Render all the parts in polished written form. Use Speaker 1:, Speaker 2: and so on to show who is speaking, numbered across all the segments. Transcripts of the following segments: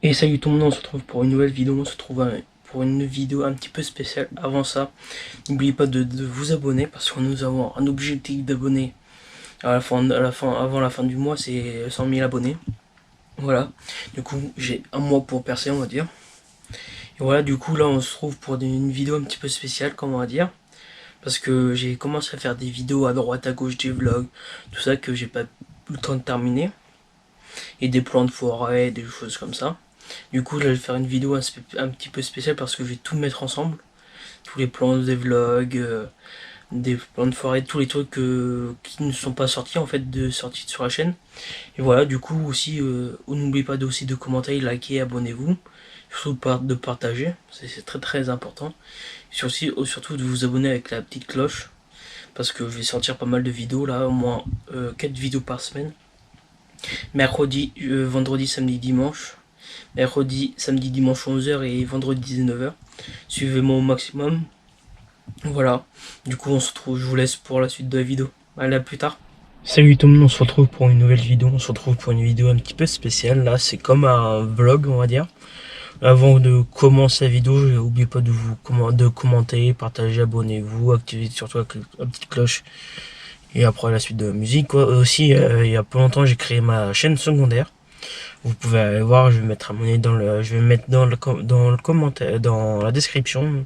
Speaker 1: Et salut tout le monde, on se retrouve pour une nouvelle vidéo, on se retrouve pour une vidéo un petit peu spéciale. Avant ça, n'oubliez pas de vous abonner parce que nous avons un objectif d'abonnés avant la fin du mois, c'est 100 000 abonnés. Voilà, du coup j'ai un mois pour percer, on va dire. Et voilà, du coup là on se trouve pour une vidéo un petit peu spéciale, comme on va dire. Parce que j'ai commencé à faire des vidéos à droite à gauche, des vlogs, tout ça que j'ai pas eu le temps de terminer. Et des plans de forêt, des choses comme ça. Du coup, là, je vais faire une vidéo un petit peu spéciale parce que je vais tout mettre ensemble. Tous les plans des vlogs, des plans de forêt, tous les trucs qui ne sont pas sortis en fait, sortis sur la chaîne. Et voilà, du coup aussi, n'oubliez pas aussi de commenter, liker, abonnez-vous. Surtout de partager, c'est très très important. Surtout de vous abonner avec la petite cloche. Parce que je vais sortir pas mal de vidéos là, au moins 4 vidéos par semaine. Mercredi, vendredi, samedi, dimanche. Mercredi, samedi, dimanche 11h et vendredi 19h. Suivez-moi au maximum. Voilà. Du coup, on se retrouve, je vous laisse pour la suite de la vidéo. Allez, à plus tard. Salut tout le monde, on se retrouve pour une nouvelle vidéo. On se retrouve pour une vidéo un petit peu spéciale. Là, c'est comme un vlog, on va dire. Avant de commencer la vidéo, n'oubliez pas de commenter, partager, abonnez-vous, activez surtout la petite cloche. Et après la suite de la musique, quoi. Aussi, il y a peu longtemps, j'ai créé ma chaîne secondaire. Vous pouvez aller voir, je vais mettre je vais mettre dans le commentaire, dans la description,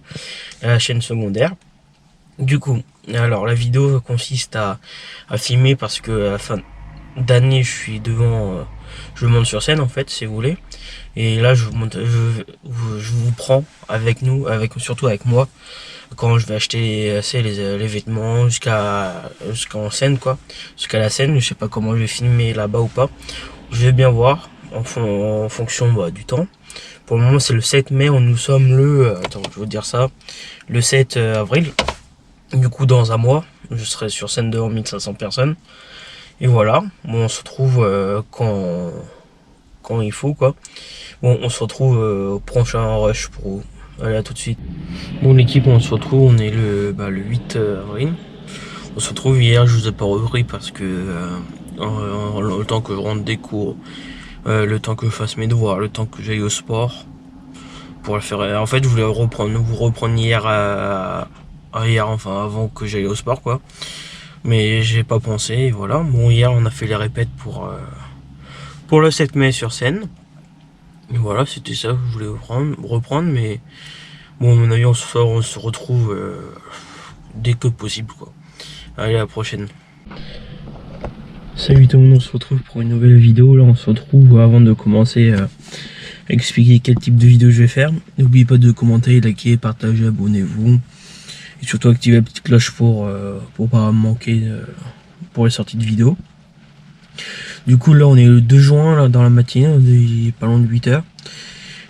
Speaker 1: la chaîne secondaire. Du coup, alors la vidéo consiste à filmer parce que à la fin d'année, je monte sur scène en fait, si vous voulez. Et là, je vous prends surtout avec moi, quand je vais acheter les vêtements jusqu'en scène quoi, jusqu'à la scène. Je sais pas comment je vais filmer là-bas ou pas. Je vais bien voir en fonction du temps. Pour le moment, c'est le 7 mai. Nous sommes attends, je vais vous dire ça. Le 7 avril. Du coup, dans un mois, je serai sur scène devant 1500 personnes. Et voilà. Bon, on se retrouve quand il faut, quoi. Bon, on se retrouve au prochain rush pour vous. Allez, à tout de suite. Bon, l'équipe, on se retrouve. On est le 8 avril. On se retrouve hier. Je vous ai pas repris parce que le temps que je rentre des cours, le temps que je fasse mes devoirs, le temps que j'aille au sport pour le faire. En fait, je voulais vous reprendre hier, enfin avant que j'aille au sport, quoi. Mais j'ai pas pensé, et voilà. Bon, hier on a fait les répètes pour le 7 mai sur scène. Et voilà, c'était ça que je voulais reprendre, mais bon, à mon avis, on se retrouve dès que possible, quoi. Allez, à la prochaine. Salut tout le monde, on se retrouve pour une nouvelle vidéo. Là, on se retrouve avant de commencer à expliquer quel type de vidéo je vais faire. N'oubliez pas de commenter, liker, partager, abonnez-vous. Et surtout activer la petite cloche pour pas manquer pour les sorties de vidéos. Du coup, là, on est le 2 juin, là, dans la matinée, il est pas loin de 8h.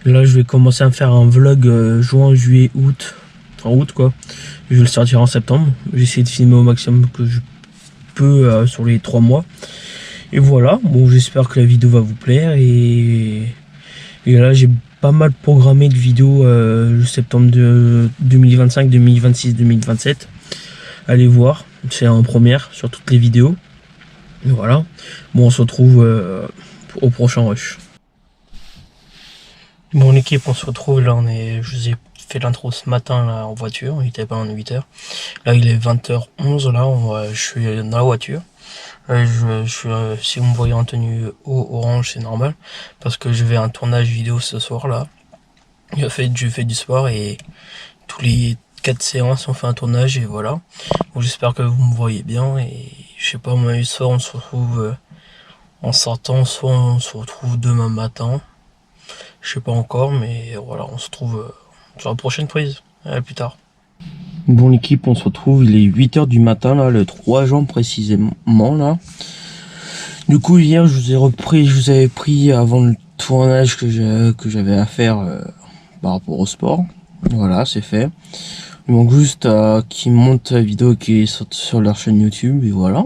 Speaker 1: Là, je vais commencer à faire un vlog juin, juillet, août. En août, quoi. Je vais le sortir en septembre. J'ai essayé de filmer au maximum que je peux sur les 3 mois. Et voilà, bon, j'espère que la vidéo va vous plaire. Et là, j'ai pas mal programmé de vidéos septembre de 2025, 2026, 2027. Allez voir, c'est en première sur toutes les vidéos. Et voilà, bon, on se retrouve au prochain rush. Bon, l'équipe, on se retrouve là, je vous ai fait l'intro ce matin là en voiture, il était pas en 8h. Là, il est 20h11, là, je suis dans la voiture. Si vous me voyez en tenue orange, c'est normal, parce que je vais à un tournage vidéo ce soir là. Je fais du sport et tous les 4 séances on fait un tournage et voilà. Bon, j'espère que vous me voyez bien et je sais pas, moi, soit on se retrouve en sortant, soit on se retrouve demain matin. Je sais pas encore, mais voilà, on se retrouve sur la prochaine prise. À plus tard. Bon, l'équipe, on se retrouve, il est 8h du matin, là, le 3 juin précisément, là. Du coup, hier, je vous avais pris avant le tournage que j'avais à faire par rapport au sport. Voilà, c'est fait. Il manque juste qu'ils montent la vidéo qui est sur leur chaîne YouTube, et voilà.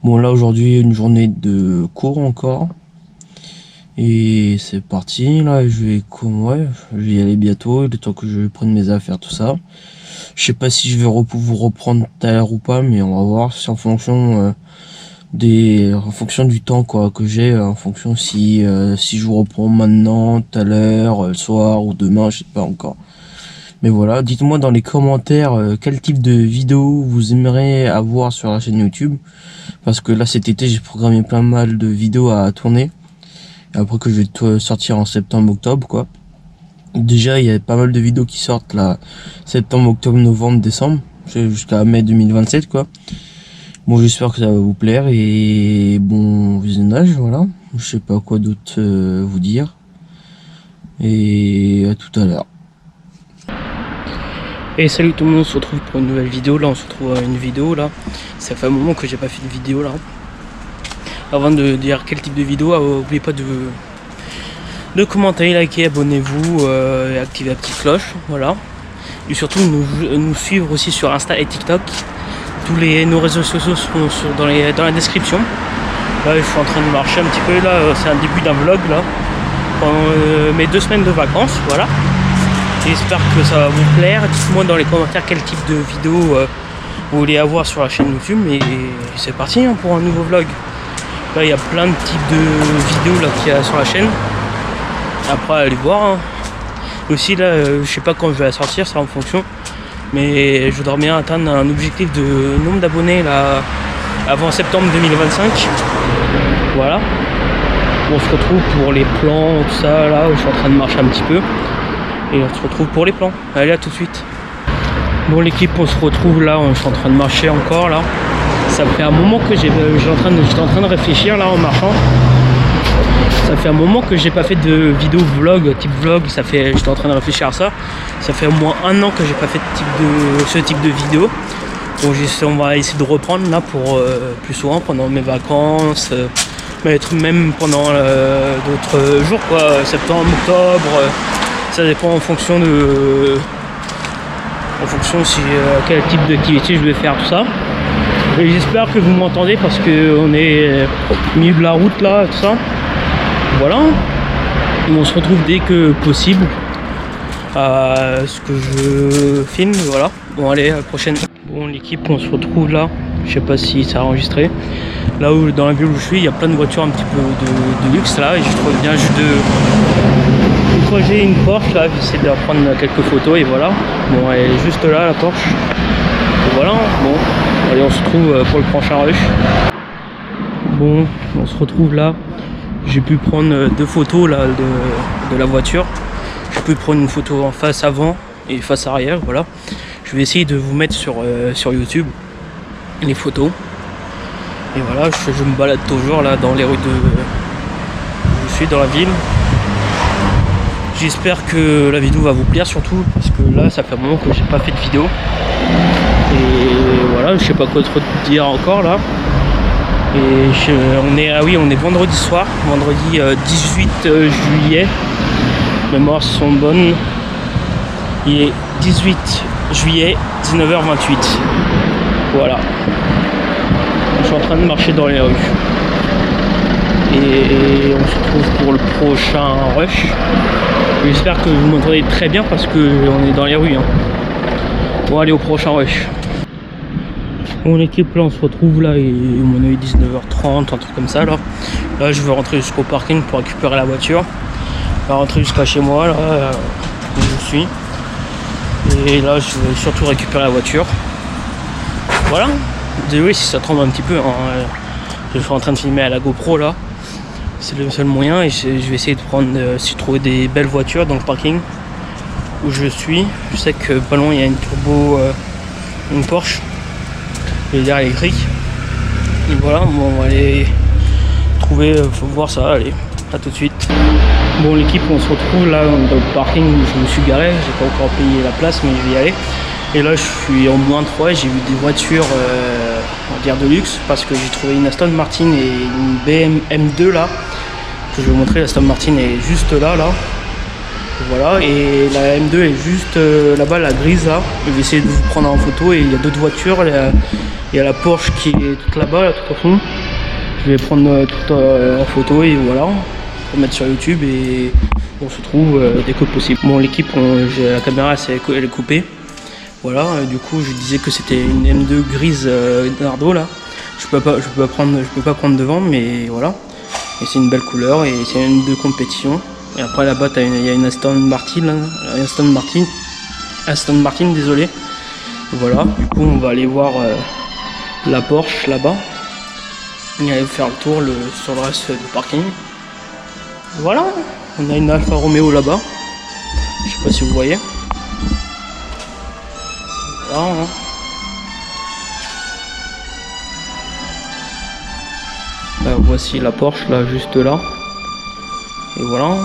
Speaker 1: Bon, là, aujourd'hui, une journée de cours encore. Et c'est parti, là, je vais y aller bientôt, le temps que je prenne mes affaires, tout ça. Je sais pas si je vais vous reprendre tout à l'heure ou pas, mais on va voir, c'est en fonction en fonction du temps quoi que j'ai, en fonction si je vous reprends maintenant, tout à l'heure, le soir ou demain, je sais pas encore. Mais voilà, dites-moi dans les commentaires quel type de vidéo vous aimeriez avoir sur la chaîne YouTube, parce que là cet été j'ai programmé plein mal de vidéos à tourner, et après que je vais sortir en septembre, octobre quoi. Déjà il y a pas mal de vidéos qui sortent là, septembre, octobre, novembre, décembre, jusqu'à mai 2027 quoi. Bon, j'espère que ça va vous plaire et bon visionnage, voilà. Je sais pas quoi d'autre vous dire. Et à tout à l'heure. Et salut tout le monde, on se retrouve pour une nouvelle vidéo. Là, on se retrouve à une vidéo là. Ça fait un moment que j'ai pas fait de vidéo là. Avant de dire quel type de vidéo, n'oubliez pas de commenter, liker, abonnez-vous et activez la petite cloche, voilà. Et surtout nous suivre aussi sur Insta et TikTok. Nos réseaux sociaux sont dans la description. Là je suis en train de marcher un petit peu, là c'est un début d'un vlog là, pendant mes 2 semaines de vacances, voilà. J'espère que ça va vous plaire. Dites-moi dans les commentaires quel type de vidéo vous voulez avoir sur la chaîne YouTube. Et c'est parti hein, pour un nouveau vlog. Là il y a plein de types de vidéos là qu'il y a sur la chaîne. Après allez voir hein. Aussi là je sais pas quand je vais la sortir, ça en fonction. Mais je voudrais bien atteindre un objectif de nombre d'abonnés là avant septembre 2025. Voilà. On se retrouve pour les plans, tout ça là où je suis en train de marcher un petit peu. Et on se retrouve pour les plans. Allez, à tout de suite. Bon l'équipe, on se retrouve là, je suis en train de marcher encore là. Ça fait un moment que j'étais en train de réfléchir là en marchant. Ça fait un moment que j'ai pas fait de vidéo vlog, type vlog, j'étais en train de réfléchir à ça. Ça fait au moins 1 an que j'ai pas fait ce type de vidéo. Donc on va essayer de reprendre là pour plus souvent pendant mes vacances, même pendant d'autres jours quoi, septembre, octobre, ça dépend en fonction quel type d'activité je vais faire tout ça. Et j'espère que vous m'entendez parce que on est au milieu de la route là, tout ça. Voilà, on se retrouve dès que possible à ce que je filme, voilà. Bon allez, à la prochaine. Bon l'équipe, on se retrouve là, je sais pas si ça a enregistré. Là où dans la ville où je suis, il y a plein de voitures un petit peu de luxe là, et je trouve bien juste de projet une Porsche là, j'essaie de prendre quelques photos et voilà. Bon elle est juste là la Porsche. Et voilà, bon, allez on se retrouve pour le prochain rush. Bon, on se retrouve là. J'ai pu prendre 2 photos là de la voiture. J'ai pu prendre une photo en face avant et face arrière, voilà. Je vais essayer de vous mettre sur YouTube les photos. Et voilà, je me balade toujours là dans les rues je suis dans la ville. J'espère que la vidéo va vous plaire surtout parce que là ça fait un moment que j'ai pas fait de vidéo. Et voilà, je sais pas quoi trop dire encore là. Et on est vendredi soir, vendredi 18 juillet. Mes mémoires sont bonnes. Il est 18 juillet, 19h28. Voilà. Je suis en train de marcher dans les rues. Et on se retrouve pour le prochain rush. J'espère que vous m'entendez très bien parce qu'on est dans les rues. Hein. Bon, allez au prochain rush. Bon l'équipe, là on se retrouve là, et on est 19h30, un truc comme ça là. Là je vais rentrer jusqu'au parking pour récupérer la voiture. Je vais rentrer jusqu'à chez moi là où je suis. Et là je vais surtout récupérer la voiture. Voilà. Désolé si ça tremble un petit peu. Hein. Je suis en train de filmer à la GoPro là. C'est le seul moyen et je vais essayer de trouver des belles voitures dans le parking où je suis. Je sais que pas loin il y a une turbo, une Porsche. Derrière électrique. Et voilà, bon, on va aller trouver, faut voir ça, allez, à tout de suite. Bon l'équipe, on se retrouve là dans le parking où je me suis garé, j'ai pas encore payé la place mais je vais y aller. Et là je suis en -3 et j'ai vu des voitures on va dire de luxe parce que j'ai trouvé une Aston Martin et une BM M2 là. Que je vais vous montrer, la Aston Martin est juste là. Voilà, et la M2 est juste là-bas, la grise là. Je vais essayer de vous prendre en photo et il y a d'autres voitures. Il y a la Porsche qui est toute là-bas, là, tout au fond. Je vais prendre tout en photo et voilà, pour mettre sur YouTube et on se trouve dès que possible. Bon l'équipe, la caméra elle est coupée. Voilà, du coup je disais que c'était une M2 grise Nardo là. Je peux pas prendre devant, mais voilà. Et c'est une belle couleur et c'est une de compétition. Et après là-bas il y a une Aston Martin, désolé. Voilà, du coup on va aller voir la Porsche là-bas. Et aller faire le tour sur le reste du parking. Voilà, on a une Alfa Romeo là-bas. Je sais pas si vous voyez. Voilà, hein. Là, voici la Porsche là, juste là. Et voilà.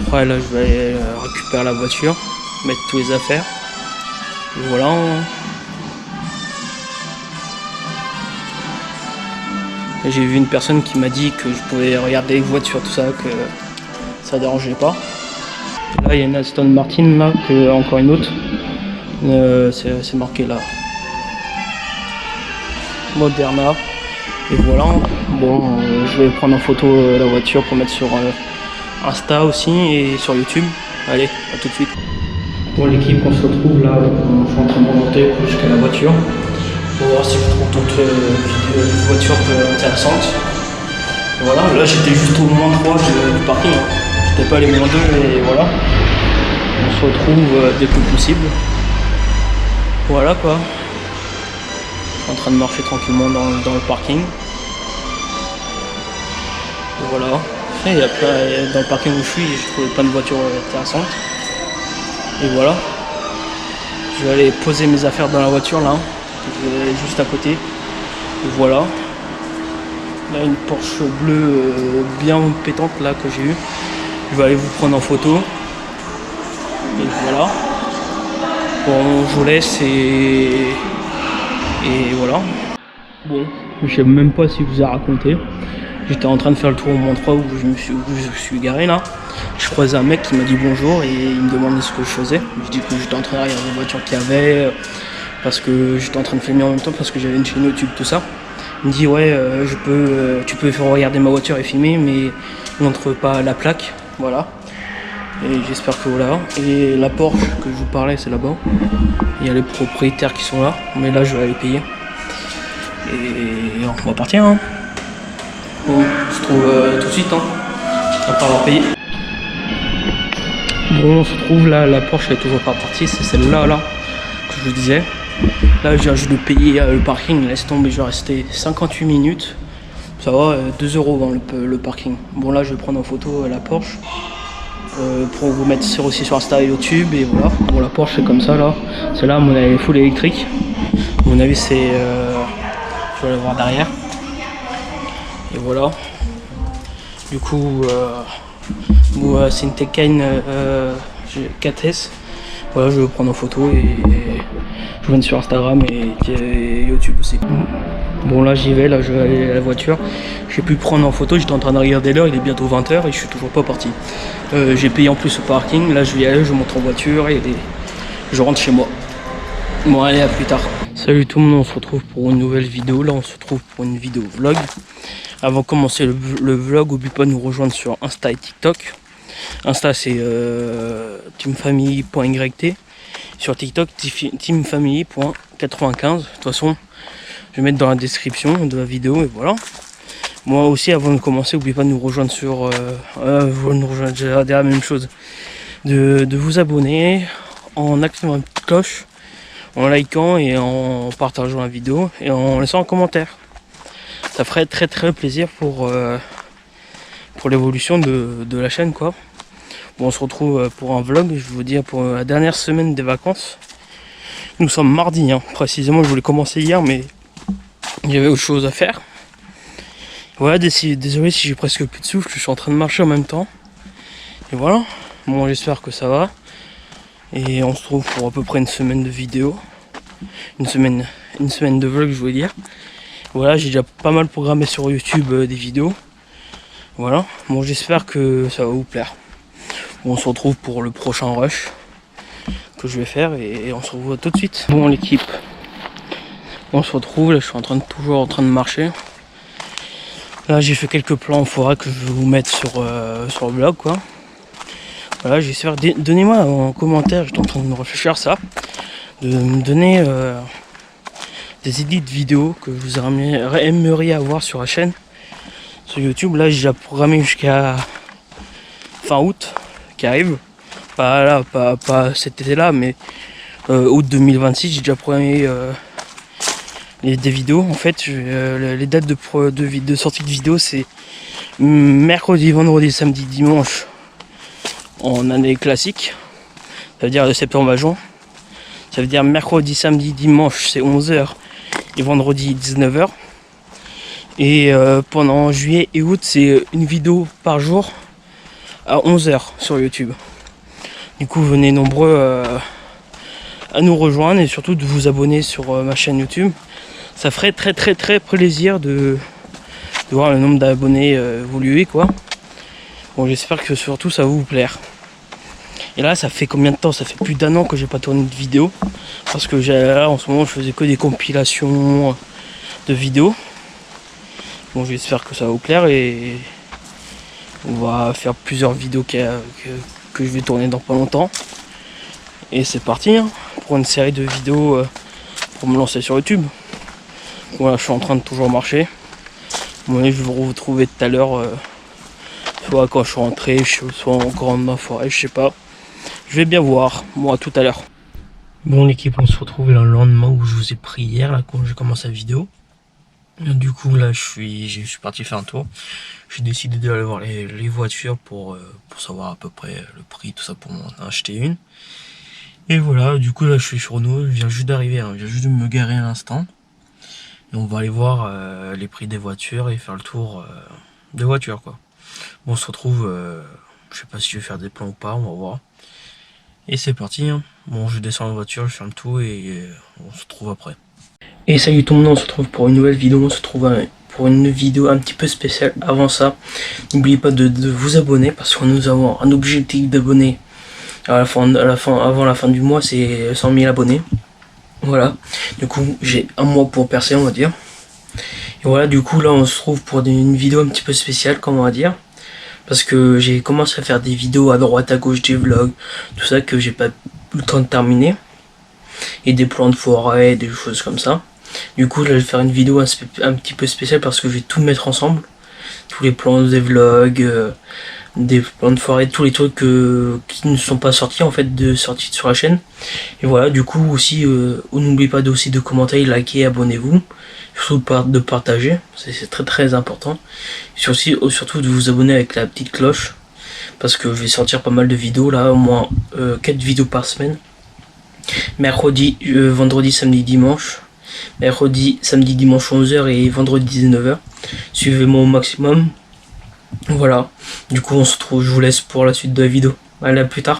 Speaker 1: Après là je vais aller récupérer la voiture, mettre tous les affaires. Et voilà. J'ai vu une personne qui m'a dit que je pouvais regarder les voitures, tout ça, que ça dérangeait pas. Et là il y a une Aston Martin là, encore une autre. C'est marqué là. Moderna. Et voilà. Bon, je vais prendre en photo la voiture pour mettre sur Insta aussi et sur YouTube. Allez, à tout de suite. Bon l'équipe, on se retrouve là, je suis en train de remonter jusqu'à la voiture pour voir si je trouve d'autres voitures intéressantes. Et voilà, là j'étais juste au moins 3 du parking, hein. J'étais pas allé moins 2 et voilà. On se retrouve dès que possible. Voilà quoi. Je suis en train de marcher tranquillement dans le parking. Et voilà. Et dans le parking où je suis, j'ai trouvé plein de voitures intéressantes. Et voilà, je vais aller poser mes affaires dans la voiture là, juste à côté. Et voilà, là une Porsche bleue bien pétante là que j'ai eue. Je vais aller vous prendre en photo. Et voilà. Bon, je vous laisse et voilà. Bon, je sais même pas si je vous ai raconté. J'étais en train de faire le tour au Mont 3 où je suis garé là. Je croisais un mec qui m'a dit bonjour et il me demandait ce que je faisais. Je dis que j'étais en train de regarder les voitures qu'il y avait, parce que j'étais en train de filmer en même temps parce que j'avais une chaîne YouTube, tout ça. Il me dit ouais, tu peux faire regarder ma voiture et filmer, mais montre pas la plaque, voilà. Et j'espère que voilà. Et la Porsche que je vous parlais, c'est là-bas. Il y a les propriétaires qui sont là, mais là je vais aller payer. Et on va partir, hein. Bon, on se trouve tout de suite, hein, après avoir payé. Bon, on se trouve là, la Porsche elle est toujours pas partie, c'est celle-là là, que je vous disais. Là, je viens juste de payer le parking, laisse tomber, je vais rester 58 minutes. Ça va, 2 € dans le parking. Bon, là, je vais prendre en photo la Porsche pour vous mettre aussi sur Insta et YouTube, et voilà. Bon, la Porsche c'est comme ça là, celle-là, à mon avis, full électrique. À mon avis, c'est. Je vais la voir derrière. Et voilà. Du coup, c'est une Taycan 4S. Voilà, je vais vous prendre en photo et je vous mets sur Instagram et YouTube aussi. Bon, là j'y vais, là je vais aller à la voiture. J'ai pu prendre en photo, j'étais en train de regarder l'heure, il est bientôt 20 h et je suis toujours pas parti. J'ai payé en plus au parking, là je vais y aller, je monte en voiture et je rentre chez moi. Bon, allez, à plus tard. Salut tout le monde, on se retrouve pour une nouvelle vidéo. Là on se retrouve pour une vidéo vlog. Avant de commencer le vlog, n'oublie pas de nous rejoindre sur Insta et TikTok. Insta c'est teamfamily.yt. Sur TikTok, teamfamily.95. De toute façon, je vais mettre dans la description de la vidéo et voilà. Moi aussi, avant de commencer, n'oubliez pas de nous rejoindre sur... déjà la même chose. De vous abonner en activant la petite cloche, en likant et en partageant la vidéo et en laissant un commentaire. Ça ferait très plaisir pour l'évolution de la chaîne quoi. Bon, on se retrouve pour un vlog, je vais vous dire, pour la dernière semaine des vacances. Nous sommes mardi, hein. Précisément je voulais commencer hier mais il y avait autre chose à faire. Voilà, désolé si j'ai presque plus de souffle, je suis en train de marcher en même temps. Et voilà, bon j'espère que ça va. Et on se retrouve pour à peu près une semaine de vidéos. Une semaine de vlog je voulais dire. Voilà, j'ai déjà pas mal programmé sur YouTube des vidéos. Voilà, bon j'espère que ça va vous plaire. Bon, on se retrouve pour le prochain rush que je vais faire et on se retrouve tout de suite. Bon l'équipe, on se retrouve, là je suis toujours en train de marcher. Là j'ai fait quelques plans en forêt que je vais vous mettre sur le blog quoi. Voilà, j'espère, donnez-moi en commentaire, j'étais en train de me réfléchir à ça, de me donner des idées de vidéos que vous aimeriez avoir sur la chaîne, sur YouTube. Là, j'ai déjà programmé jusqu'à fin août qui arrive. Pas là, pas cet été-là, mais août 2026, j'ai déjà programmé des vidéos. En fait, les dates de sortie de vidéo, c'est mercredi, vendredi, samedi, dimanche en année classique. Ça veut dire de septembre à juin. Ça veut dire mercredi, samedi, dimanche, c'est 11h et vendredi 19h. Et pendant juillet et août, c'est une vidéo par jour à 11h sur YouTube. Du coup, venez nombreux à nous rejoindre et surtout de vous abonner sur ma chaîne YouTube. Ça ferait très plaisir de voir le nombre d'abonnés évoluer, quoi. Bon, j'espère que surtout ça va vous plaire. Et là, ça fait combien de temps? Ça fait plus d'1 an que j'ai pas tourné de vidéo. Parce que là, en ce moment, je faisais que des compilations de vidéos. Bon, j'espère que ça va vous plaire et on va faire plusieurs vidéos que je vais tourner dans pas longtemps. Et c'est parti hein, pour une série de vidéos pour me lancer sur YouTube. Voilà, je suis en train de toujours marcher. Bon, je vais vous retrouver tout à l'heure, soit quand je suis rentré, soit encore dans ma forêt, je sais pas. Je vais bien voir, moi tout à l'heure. Bon l'équipe, on se retrouve le lendemain où je vous ai pris hier, là quand j'ai commencé la vidéo. Du coup là je suis parti faire un tour. J'ai décidé d'aller voir les voitures pour savoir à peu près le prix, tout ça pour m'en acheter une. Et voilà, du coup là je suis sur nous, je viens juste d'arriver, hein, je viens juste de me garer à l'instant. Et on va aller voir les prix des voitures et faire le tour des voitures quoi. Bon, on se retrouve, je sais pas si je vais faire des plans ou pas, on va voir. Et c'est parti, hein. Bon je descends la voiture, je ferme tout et on se retrouve après. Et salut tout le monde, on se retrouve pour une nouvelle vidéo, on se retrouve pour une vidéo un petit peu spéciale. Avant ça, n'oubliez pas de vous abonner parce que nous avons un objectif d'abonnés avant la fin du mois, c'est 100 000 abonnés. Voilà, du coup j'ai un mois pour percer on va dire. Et voilà, du coup là on se trouve pour une vidéo un petit peu spéciale, comme on va dire. Parce que j'ai commencé à faire des vidéos à droite à gauche, des vlogs, tout ça que j'ai pas eu le temps de terminer. Et des plans de forêt, des choses comme ça. Du coup, là, je vais faire une vidéo un petit peu spéciale parce que je vais tout mettre ensemble. Tous les plans des vlogs, des plans de forêt, tous les trucs qui ne sont pas sortis en fait, sortis sur la chaîne. Et voilà, du coup aussi, n'oubliez pas aussi de commenter, liker, abonnez-vous. Surtout de partager, c'est très important. Surtout de vous abonner avec la petite cloche. Parce que je vais sortir pas mal de vidéos là, au moins 4 vidéos par semaine. Mercredi, vendredi, samedi, dimanche. Mercredi, samedi, dimanche 11h et vendredi 19h. Suivez-moi au maximum. Voilà. Du coup, on se retrouve, je vous laisse pour la suite de la vidéo. Allez, à plus tard.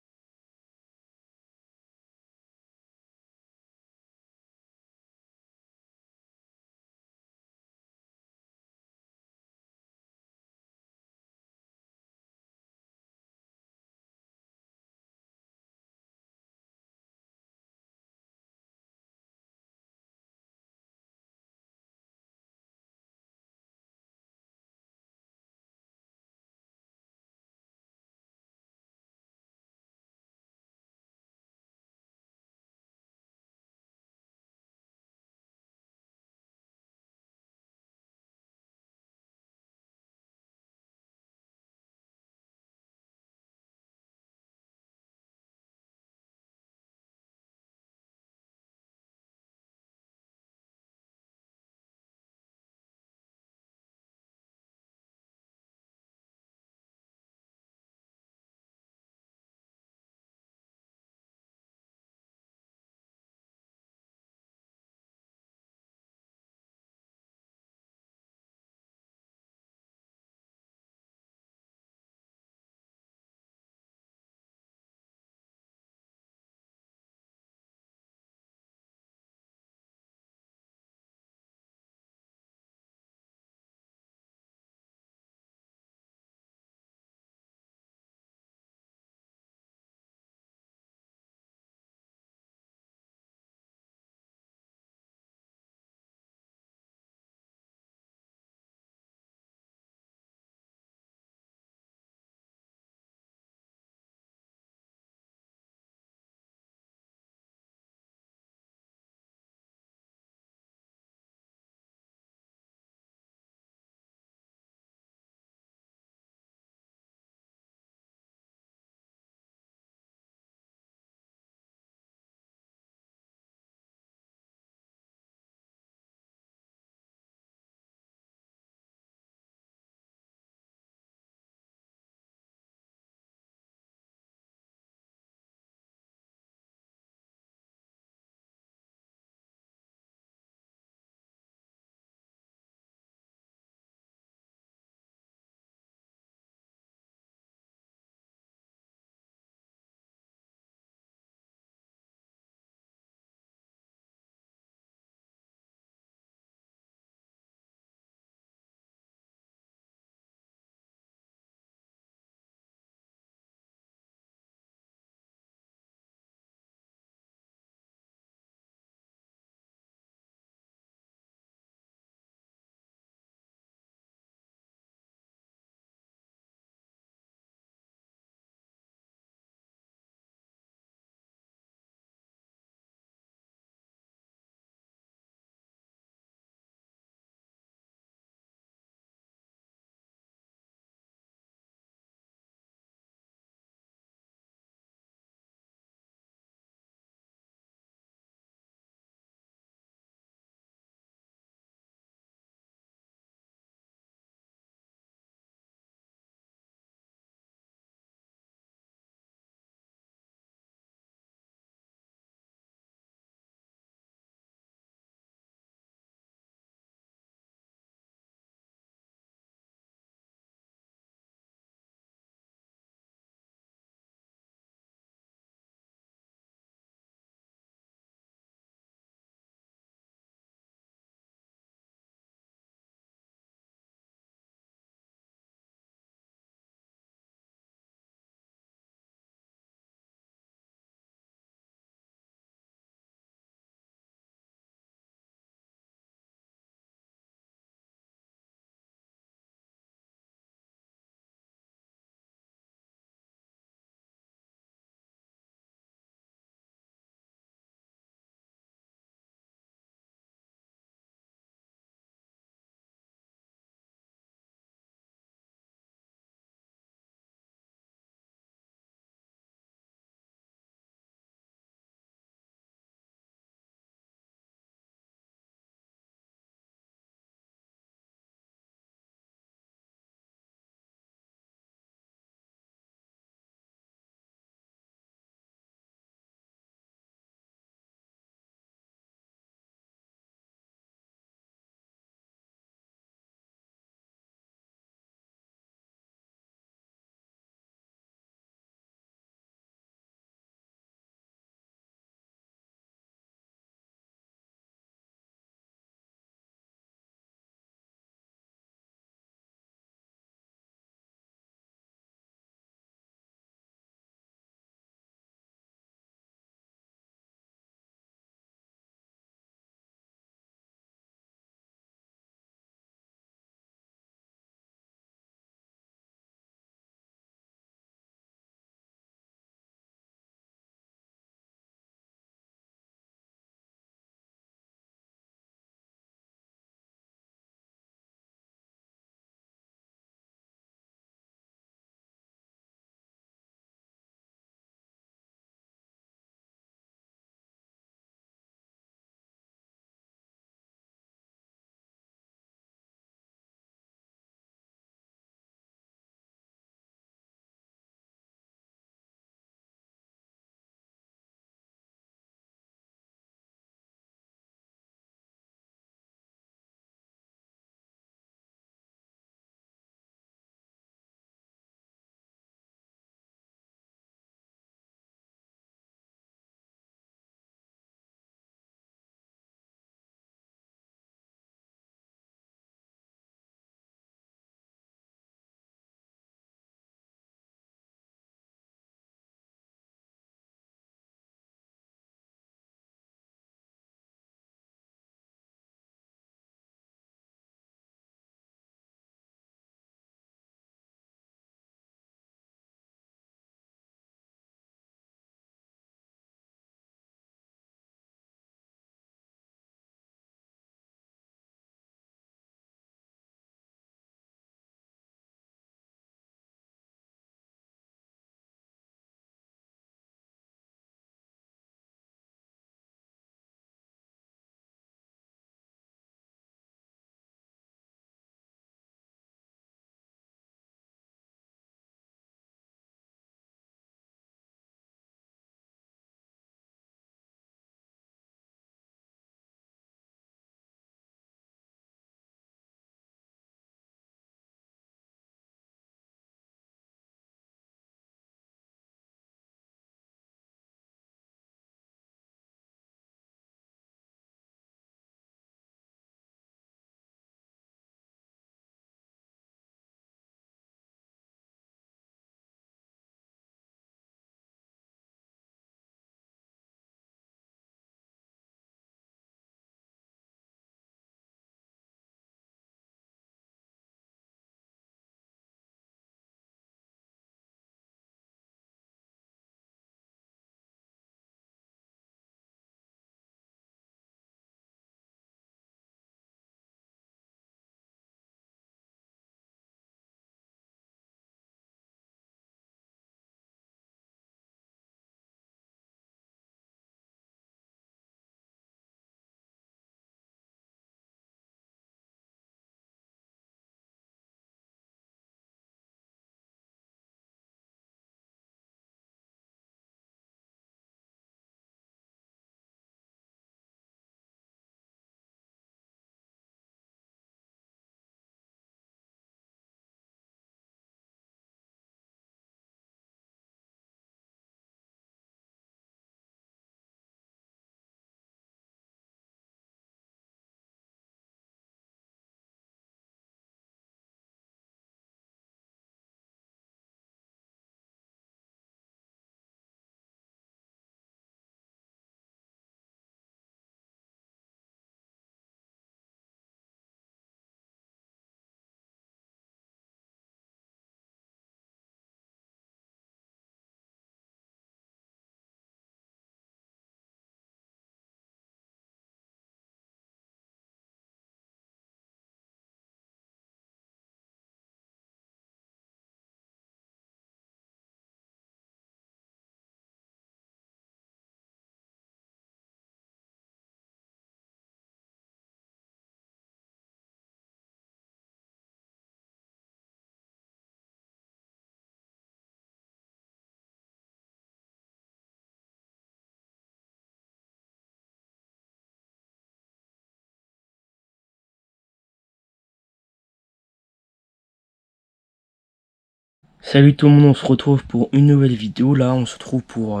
Speaker 1: Salut tout le monde, on se retrouve pour une nouvelle vidéo. Là on se retrouve pour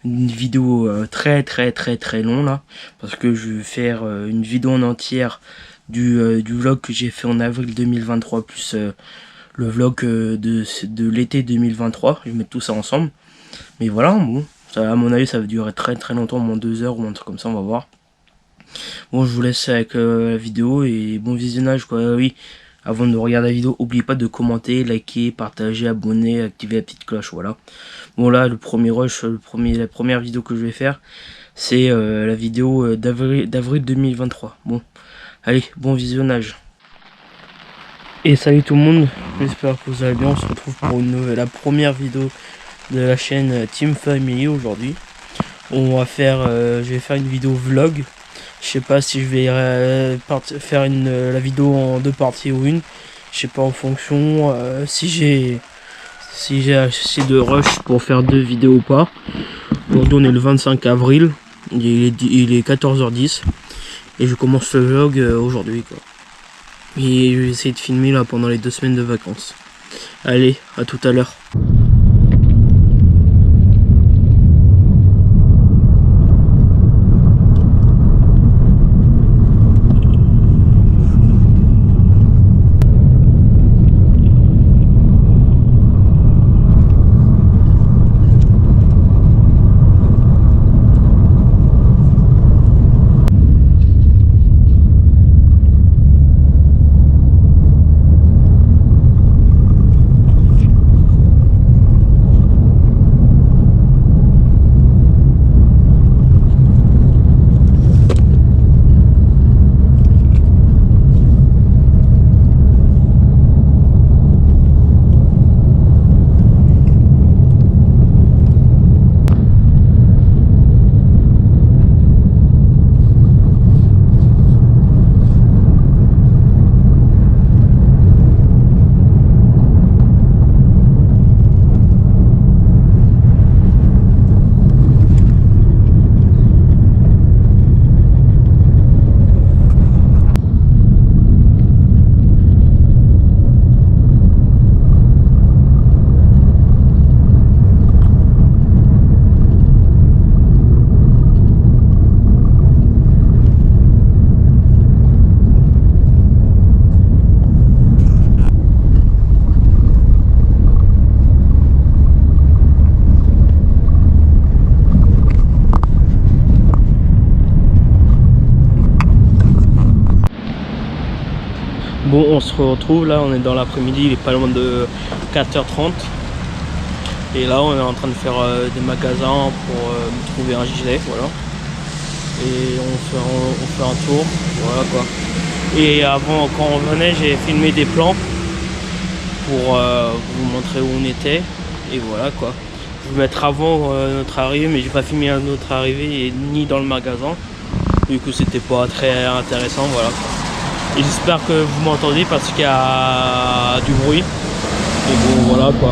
Speaker 1: une vidéo très longue là, parce que je vais faire une vidéo en entière du vlog que j'ai fait en avril 2023 plus le vlog de l'été 2023. Je vais mettre tout ça ensemble, mais voilà, bon, ça, à mon avis ça va durer très longtemps, au moins 2 heures ou un truc comme ça, on va voir. Bon, je vous laisse avec la vidéo et bon visionnage quoi. Oui, avant de regarder la vidéo, n'oubliez pas de commenter, liker, partager, abonner, activer la petite cloche, voilà. Bon là, le premier rush, la première vidéo que je vais faire, c'est la vidéo d'avril 2023. Bon, allez, bon visionnage. Et salut tout le monde, j'espère que vous allez bien. On se retrouve pour la première vidéo de la chaîne Team Family aujourd'hui. On va faire, je vais faire une vidéo vlog. Je sais pas si je vais faire la vidéo en 2 parties ou une. Je sais pas, en fonction si j'ai assez de rush pour faire 2 vidéos ou pas. Aujourd'hui on est le 25 avril. Il est 14h10. Et je commence le vlog aujourd'hui quoi. Et je vais essayer de filmer là pendant les 2 semaines de vacances. Allez, à tout à l'heure. Bon, on se retrouve là, on est dans l'après-midi, il est pas loin de 4h30. Et là, on est en train de faire des magasins pour me trouver un gilet, voilà. Et on fait un tour, voilà quoi. Et avant, quand on venait, j'ai filmé des plans pour vous montrer où on était. Et voilà quoi. Je vais mettre avant notre arrivée, mais j'ai pas filmé notre arrivée ni dans le magasin. Du coup, c'était pas très intéressant, voilà quoi. Et j'espère que vous m'entendez parce qu'il y a du bruit. Et bon voilà quoi.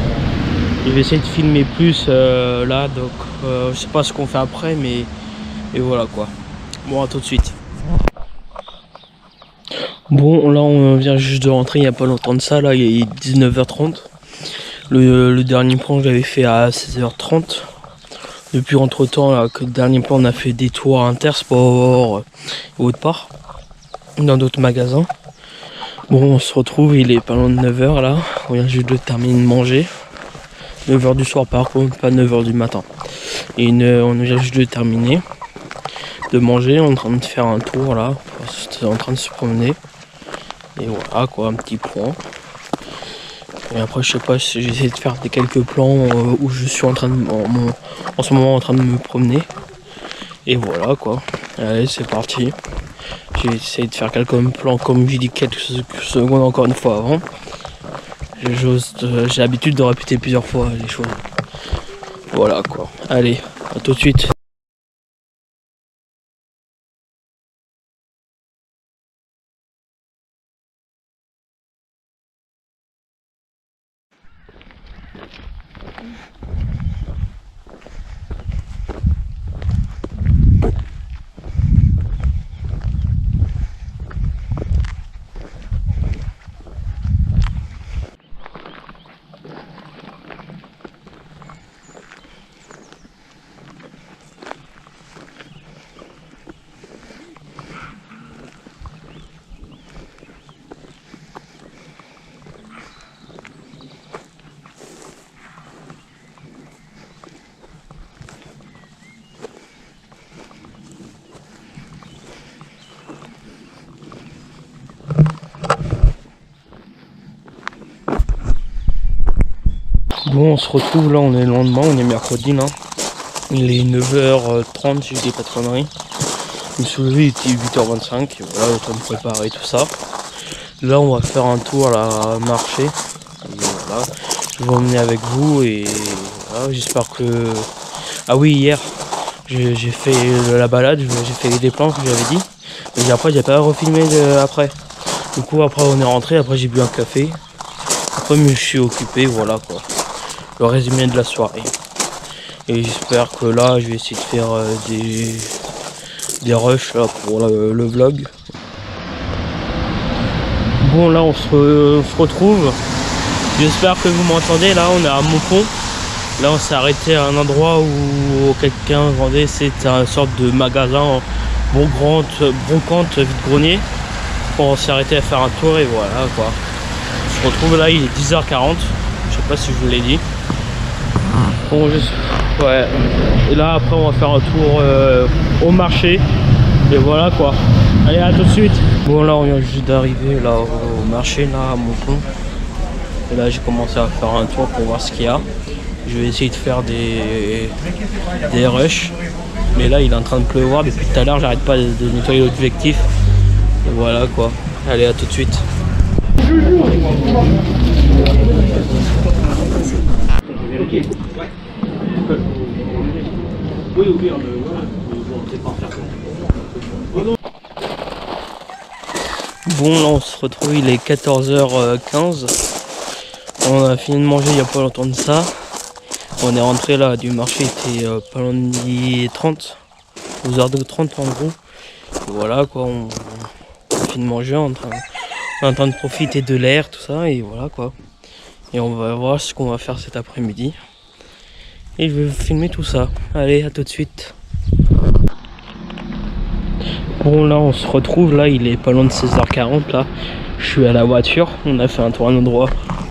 Speaker 1: Je vais essayer de filmer plus là, donc je sais pas ce qu'on fait après, mais et voilà quoi. Bon, à tout de suite. Bon, là on vient juste de rentrer il n'y a pas longtemps de ça, là il est 19h30. Le dernier plan je l'avais fait à 16h30. Depuis entre temps, là, que le dernier plan on a fait des tours Intersport et autre part. Dans d'autres magasins. Bon, on se retrouve, il est pas loin de 9h là. On vient juste de terminer de manger. 9h du soir par contre, pas 9h du matin. Et on vient juste de terminer de manger, on est en train de faire un tour là. On est en train de se promener. Et voilà quoi, un petit point. Et après je sais pas, j'essaie de faire quelques plans où je suis en train de en ce moment en train de me promener. Et voilà quoi. Allez, c'est parti. J'ai essayé de faire quelques plans comme j'ai dit quelques secondes encore une fois avant. J'ai l'habitude de répéter plusieurs fois les choses. Voilà quoi. Allez, à tout de suite. Bon, on se retrouve là, on est le lendemain, on est mercredi là. Il est 9h30 si je dis pas de conneries. Je me suis levé, il était 8h25, voilà, le temps de préparer tout ça. Là on va faire un tour à la marché. Et voilà. Je vais vous emmener avec vous et voilà, j'espère que... Ah oui, hier j'ai fait la balade, j'ai fait des plans que j'avais dit. Et après j'ai pas refilmé après. Du coup après on est rentré, après j'ai bu un café. Après je me suis occupé, voilà quoi. Le résumé de la soirée. Et j'espère que là je vais essayer de faire des rushs là, pour le vlog. Bon là on se retrouve. J'espère que vous m'entendez. Là on est à Maucon. Là on s'est arrêté à un endroit où quelqu'un vendait, c'est une sorte de magasin brocante vide-grenier. On s'est arrêté à faire un tour et voilà quoi. On se retrouve là, il est 10h40. Je sais pas si je vous l'ai dit. Bon, ouais. Et là après on va faire un tour au marché. Et voilà quoi. Allez, à tout de suite. Bon là on vient juste d'arriver là au marché là à Maucon. Et là j'ai commencé à faire un tour pour voir ce qu'il y a. Je vais essayer de faire des rushs. Mais là il est en train de pleuvoir depuis tout à l'heure, j'arrête pas de nettoyer l'objectif. Et voilà quoi. Allez, à tout de suite. Bon là on se retrouve, il est 14h15. On a fini de manger il n'y a pas longtemps de ça. On est rentré là du marché, il était pas loin de midi 30. 12h30 en gros. Et voilà quoi, on a fini de manger, on est en train de profiter de l'air, tout ça, et voilà quoi. Et on va voir ce qu'on va faire cet après-midi. Et je vais filmer tout ça. Allez, à tout de suite. Bon là on se retrouve, là il est pas loin de 16h40 là. Je suis à la voiture, on a fait un tour à un endroit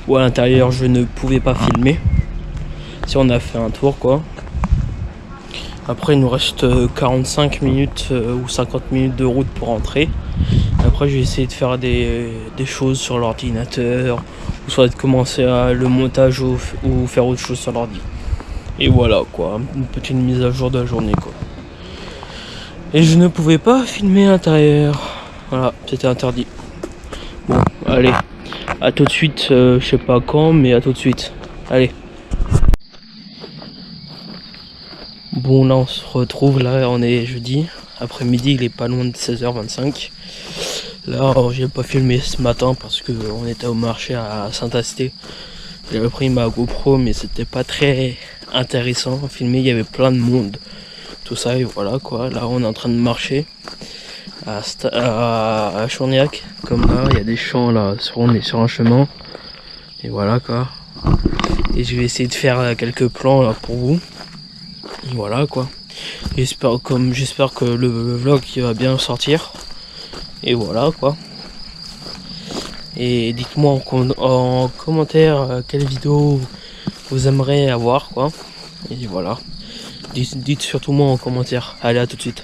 Speaker 1: où à l'intérieur je ne pouvais pas filmer. Si on a fait un tour quoi. Après il nous reste 45 minutes ou 50 minutes de route pour rentrer. Après je vais essayer de faire des choses sur l'ordinateur. Ou soit de commencer le montage ou faire autre chose sur l'ordi. Et voilà quoi, une petite mise à jour de la journée quoi. Et je ne pouvais pas filmer à l'intérieur. Voilà, c'était interdit. Bon, allez. À tout de suite, je sais pas quand, mais à tout de suite. Allez. Bon, là, on se retrouve. Là, on est jeudi. Après-midi, il est pas loin de 16h25. Là, j'ai pas filmé ce matin parce que on était au marché à Saint-Asté. J'avais pris ma GoPro, mais c'était pas très intéressant à filmer. Il y avait plein de monde. Tout ça, et voilà quoi. Là, on est en train de marcher à Chourniac. Comme là, il y a des champs là. On est sur un chemin. Et voilà quoi. Et je vais essayer de faire quelques plans là pour vous. Et voilà quoi. J'espère que le vlog il va bien sortir. Et voilà quoi. Et dites-moi en commentaire quelle vidéo vous aimeriez avoir quoi. Et voilà. Dites surtout moi en commentaire. Allez, à tout de suite.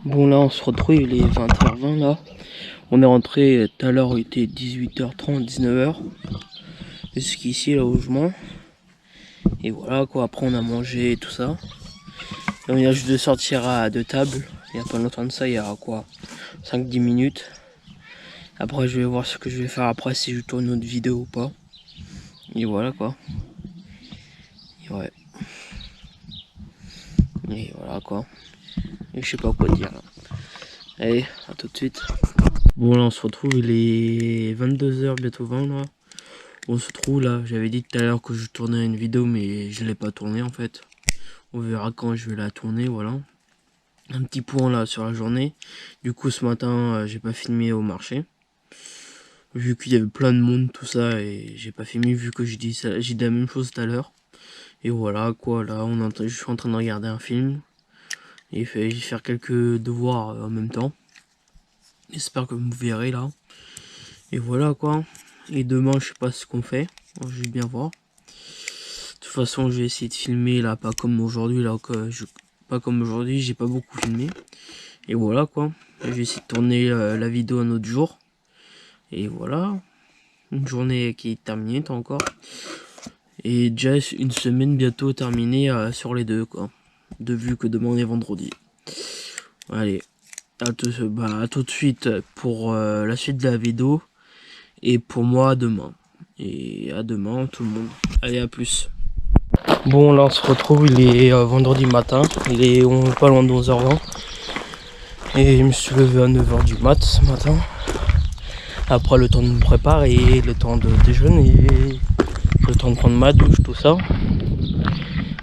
Speaker 1: Bon là on se retrouve, il est 20h20 là. On est rentré tout à l'heure, il était 18h30, 19h. Jusqu'ici là où je mange. Et voilà quoi, après on a mangé et tout ça. Et on vient juste de sortir à deux tables. Il n'y a pas longtemps de ça, il y a quoi 5-10 minutes. Après je vais voir ce que je vais faire après, si je tourne une autre vidéo ou pas. Et voilà quoi. Et ouais. Et voilà quoi. Et je sais pas quoi dire là. Allez, à tout de suite. Bon là on se retrouve, il est 22h bientôt 20 là. On se trouve là, j'avais dit tout à l'heure que je tournais une vidéo mais je l'ai pas tournée en fait. On verra quand je vais la tourner, voilà. Un petit point là sur la journée. Du coup ce matin j'ai pas filmé au marché. Vu qu'il y avait plein de monde tout ça et j'ai pas filmé vu que j'ai dit la même chose tout à l'heure. Et voilà quoi, là je suis en train de regarder un film. Et je vais faire quelques devoirs en même temps. J'espère que vous me verrez là. Et voilà quoi. Et demain, je sais pas ce qu'on fait. Je vais bien voir. De toute façon, je vais essayer de filmer là, pas comme aujourd'hui là, pas comme aujourd'hui, j'ai pas beaucoup filmé. Et voilà quoi. Je vais essayer de tourner la vidéo un autre jour. Et voilà. Une journée qui est terminée encore. Et déjà une semaine bientôt terminée sur les deux quoi. De vu que demain on est vendredi. Allez. À tout de suite pour la suite de la vidéo. Et pour moi demain. Et à demain tout le monde. Allez, à plus. Bon, là on se retrouve, il est vendredi matin. On est pas loin de 11h20. Et je me suis levé à 9h du mat ce matin. Après le temps de me préparer, le temps de déjeuner, le temps de prendre ma douche, tout ça.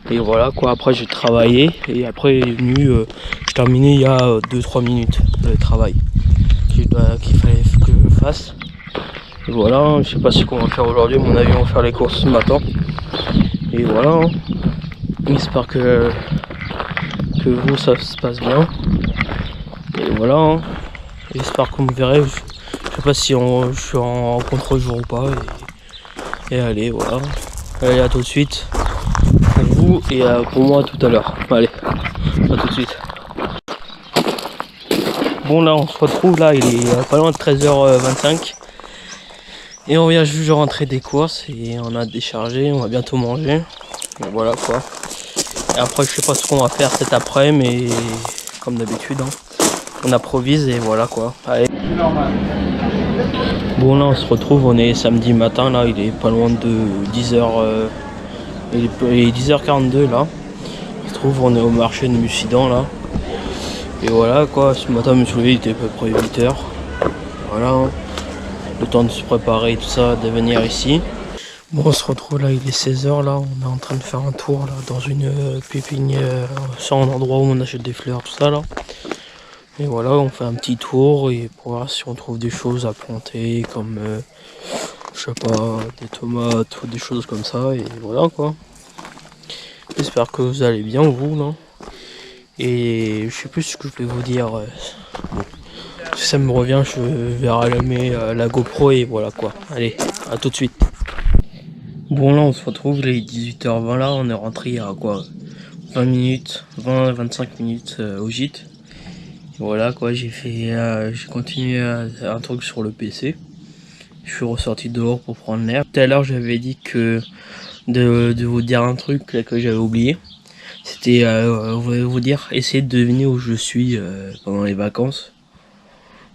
Speaker 1: Et voilà quoi, après j'ai travaillé. Et après il est venu, j'ai terminé il y a 2-3 minutes de travail qu'il fallait que je fasse. Et voilà, je sais pas ce qu'on va faire aujourd'hui, à mon avis on va faire les courses ce matin. Et voilà, hein. J'espère que vous ça se passe bien. Et voilà, hein. J'espère que vous me verrez. Je sais pas si je suis en contre-jour ou pas. Et allez, voilà. Allez, à tout de suite. Pour vous et pour moi tout à l'heure. Allez, à tout de suite. Bon, là on se retrouve, là il est pas loin de 13h25. Et on vient juste de rentrer des courses et on a déchargé, on va bientôt manger. Donc voilà quoi. Et après je sais pas ce qu'on va faire cet après, mais comme d'habitude, hein, on improvise et voilà quoi. Allez. Bon, là on se retrouve, on est samedi matin, là il est pas loin de 10h. Il est 10h42 là. On se trouve, on est au marché de Mussidan là. Et voilà quoi, ce matin je me suis levé, il était à peu près 8h. Voilà, hein. Le temps de se préparer et tout ça, de venir ici. Bon, on se retrouve là, il est 16h là, on est en train de faire un tour là dans une pépinière, sur un endroit où on achète des fleurs, tout ça là. Et voilà, on fait un petit tour et pour voir si on trouve des choses à planter comme, je sais pas, des tomates ou des choses comme ça. Et voilà quoi. J'espère que vous allez bien vous là. Et je sais plus ce que je voulais vous dire. Bon. Si ça me revient, je vais rallumer la GoPro et voilà quoi. Allez, à tout de suite. Bon, là on se retrouve, il est 18h20 là, on est rentré il y a quoi, 20 minutes, 20-25 minutes au gîte. Et voilà quoi, j'ai continué un truc sur le PC. Je suis ressorti dehors pour prendre l'air. Tout à l'heure j'avais dit que de vous dire un truc là, que j'avais oublié. C'était vous dire, essayez de deviner où je suis pendant les vacances.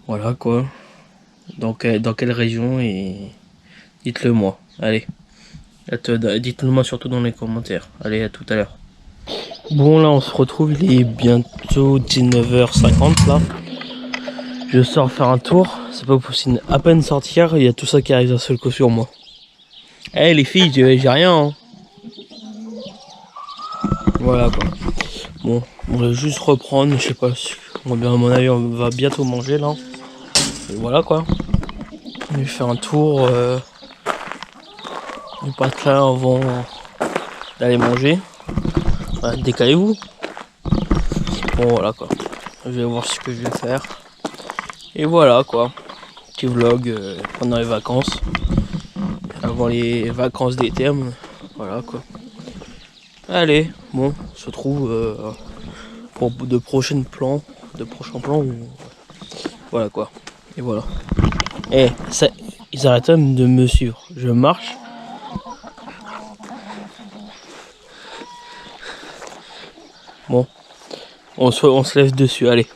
Speaker 1: Voilà quoi. Donc dans quelle région, et dites-le moi. Allez. Dites-le moi surtout dans les commentaires. Allez, à tout à l'heure. Bon, là on se retrouve, il est bientôt 19h50 là. Je sors faire un tour, c'est pas possible. À peine sortir, il y a tout ça qui arrive d'un seul coup sur moi. Eh les filles, j'ai rien, hein. Voilà quoi. Bon, on va juste reprendre, je sais pas si. À mon avis, on va bientôt manger là. Et voilà quoi. Je vais faire un tour. On passe là avant d'aller manger. Voilà, décalez-vous. Bon voilà quoi. Je vais voir ce que je vais faire. Et voilà quoi. Petit vlog pendant les vacances. Avant les vacances d'été. Voilà quoi. Allez, bon, on se retrouve pour de prochains plans. Voilà quoi. Et voilà. Et ça, ils arrêtent même de me suivre. Je marche. Bon, on se lève dessus, allez.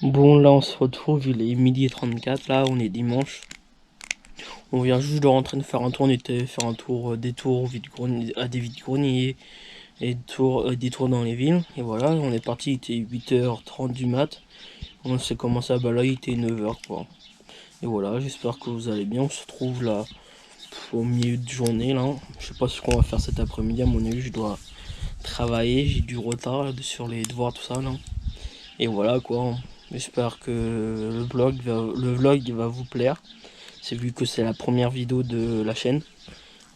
Speaker 1: Bon, là on se retrouve, il est 12h34, là on est dimanche. On vient juste de rentrer de faire un tour, on était faire un tour, des tours à des vide-greniers et des tours dans les villes. Et voilà, on est parti, il était 8h30 du mat. On s'est commencé à balayer, il était 9h quoi. Et voilà, j'espère que vous allez bien. On se retrouve là au milieu de journée là. Je sais pas ce qu'on va faire cet après-midi, à mon avis je dois travailler, j'ai du retard là, sur les devoirs, tout ça là. Et voilà quoi. J'espère que le vlog va vous plaire. C'est vu que c'est la première vidéo de la chaîne.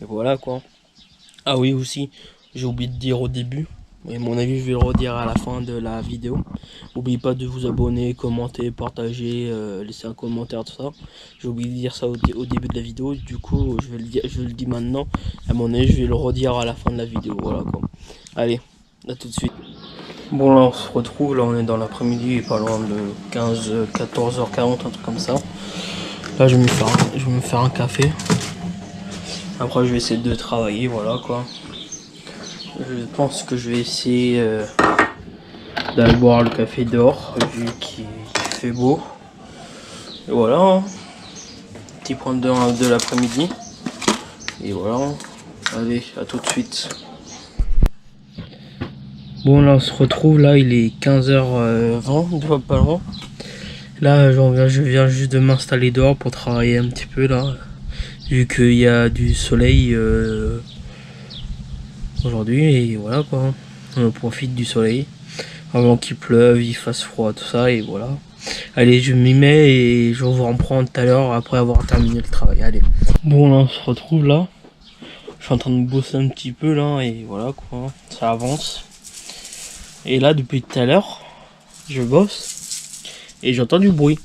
Speaker 1: Et voilà quoi. Ah oui aussi, j'ai oublié de dire au début. Et mon avis, je vais le redire à la fin de la vidéo. N'oubliez pas de vous abonner, commenter, partager, laisser un commentaire, tout ça. J'ai oublié de dire ça au début de la vidéo. Du coup, je le dis maintenant. À mon avis, je vais le redire à la fin de la vidéo. Voilà quoi. Allez, à tout de suite. Bon, là, on se retrouve. Là, on est dans l'après-midi, pas loin de 14h40, un truc comme ça. Là, je vais me faire un café. Après, je vais essayer de travailler. Voilà quoi. Je pense que je vais essayer d'aller boire le café dehors, vu qu'il fait beau. Et voilà, hein. Petit point de l'après-midi. Et voilà, allez, à tout de suite. Bon, là on se retrouve, là il est 15h20, pas loin. Là je viens juste de m'installer dehors pour travailler un petit peu là. Vu qu'il y a du soleil aujourd'hui, et voilà quoi. On profite du soleil avant qu'il pleuve, il fasse froid, tout ça, et voilà. Allez, je m'y mets et je vous reprends tout à l'heure après avoir terminé le travail. Allez. Bon, là on se retrouve là. Je suis en train de bosser un petit peu là, et voilà quoi. Ça avance. Et là, depuis tout à l'heure, je bosse et j'entends du bruit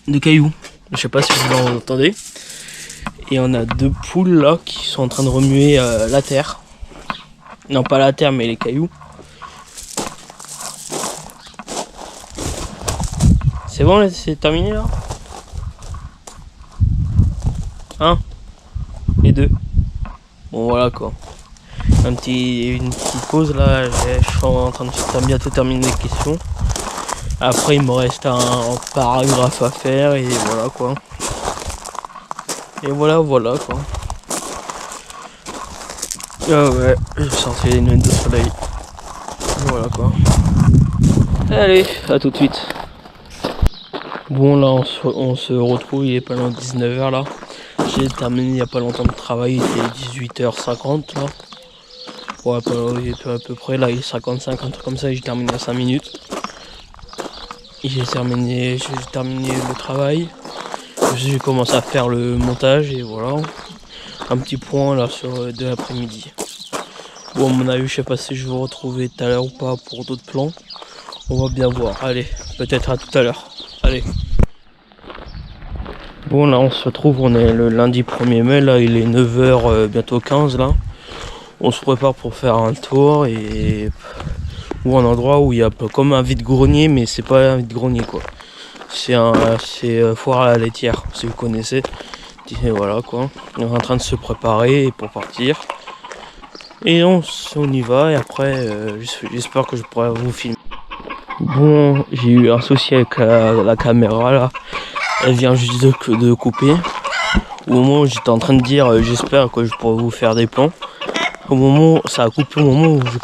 Speaker 1: de cailloux. Je sais pas si vous l'entendez. Et on a deux poules là qui sont en train de remuer la terre. Non, pas la terre, mais les cailloux. C'est bon, c'est terminé là? Un et deux. Bon, voilà quoi. Une petite pause là. Je suis en train de bientôt terminer les questions. Après, il me reste un paragraphe à faire et voilà quoi. Et voilà quoi. Ah ouais, je sentais les lunettes de soleil. Voilà quoi. Allez, à tout de suite. Bon, là on se retrouve, il est pas loin de 19h là. J'ai terminé il y a pas longtemps de travail, il était 18h50 là. Ouais, à peu près, là il est 55, un truc comme ça, et j'ai terminé à 5 minutes. J'ai terminé le travail. J'ai commencé à faire le montage et voilà. Un petit point là sur de l'après-midi. Bon, à mon avis, je sais pas si je vais vous retrouver tout à l'heure ou pas pour d'autres plans. On va bien voir. Allez, peut-être à tout à l'heure. Allez. Bon, là on se retrouve, on est le lundi 1er mai, là il est 9h bientôt 15 là. On se prépare pour faire un tour ou un endroit où il y a comme un vide-grenier, mais c'est pas un vide-grenier quoi. C'est foire à la laitière, si vous connaissez. Et voilà quoi. On est en train de se préparer pour partir. Et on y va, et après j'espère que je pourrai vous filmer. Bon, j'ai eu un souci avec la caméra là. Elle vient juste de couper. Au moment où j'étais en train de dire j'espère que je pourrai vous faire des plans. Au moment ça a coupé, au moment où j'ai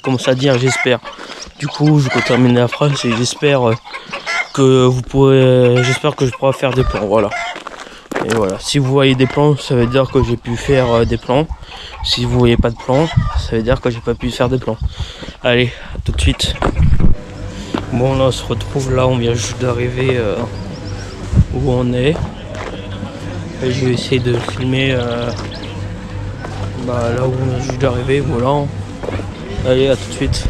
Speaker 1: commencé à dire j'espère. Du coup je peux terminer la phrase et j'espère que je pourrai faire des plans. Voilà. Et voilà. Si vous voyez des plans, ça veut dire que j'ai pu faire des plans. Si vous voyez pas de plans, ça veut dire que j'ai pas pu faire des plans. Allez, à tout de suite. Bon, là on se retrouve, là on vient juste d'arriver où on est. Et je vais essayer de filmer là où on est juste d'arriver, voilà. Allez, à tout de suite.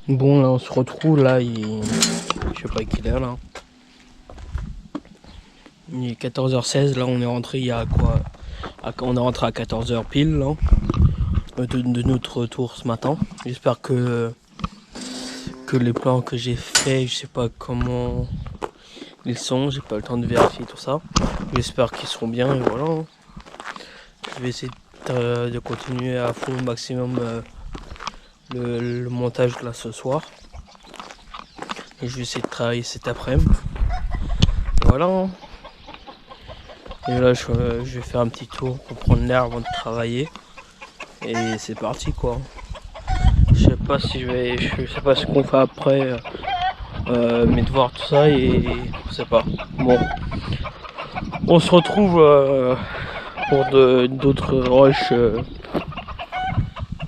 Speaker 1: Bon, là on se retrouve, là je sais pas quelle heure là. Il est 14h16, là on est rentré il y a quoi, on est rentré à 14h pile là, de notre retour ce matin. J'espère que les plans que j'ai fait, je sais pas comment ils sont, j'ai pas le temps de vérifier tout ça. J'espère qu'ils seront bien et voilà. Je vais essayer de continuer à fond au maximum le montage là ce soir. Et je vais essayer de travailler cet après-midi. Voilà. Et là je vais faire un petit tour pour prendre l'air avant de travailler. Et c'est parti quoi. Je sais pas si je sais pas ce qu'on fait après mes devoirs tout ça et je sais pas. Bon. On se retrouve pour d'autres rushs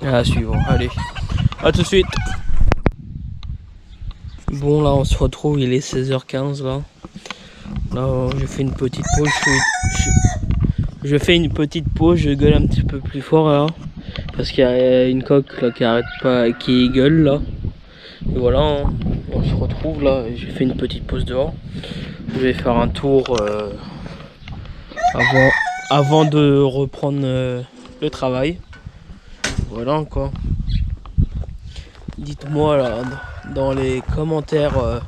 Speaker 1: à suivre. Allez, à tout de suite. Bon là on se retrouve, il est 16h15 là. Là j'ai fait une petite pause, je fais une petite pause, je gueule un petit peu plus fort là. Parce qu'il y a une coque là qui arrête pas, qui gueule là. Et voilà, hein, on se retrouve là, j'ai fait une petite pause dehors. Je vais faire un tour avant de reprendre le travail. Voilà quoi. Dites-moi là dans les commentaires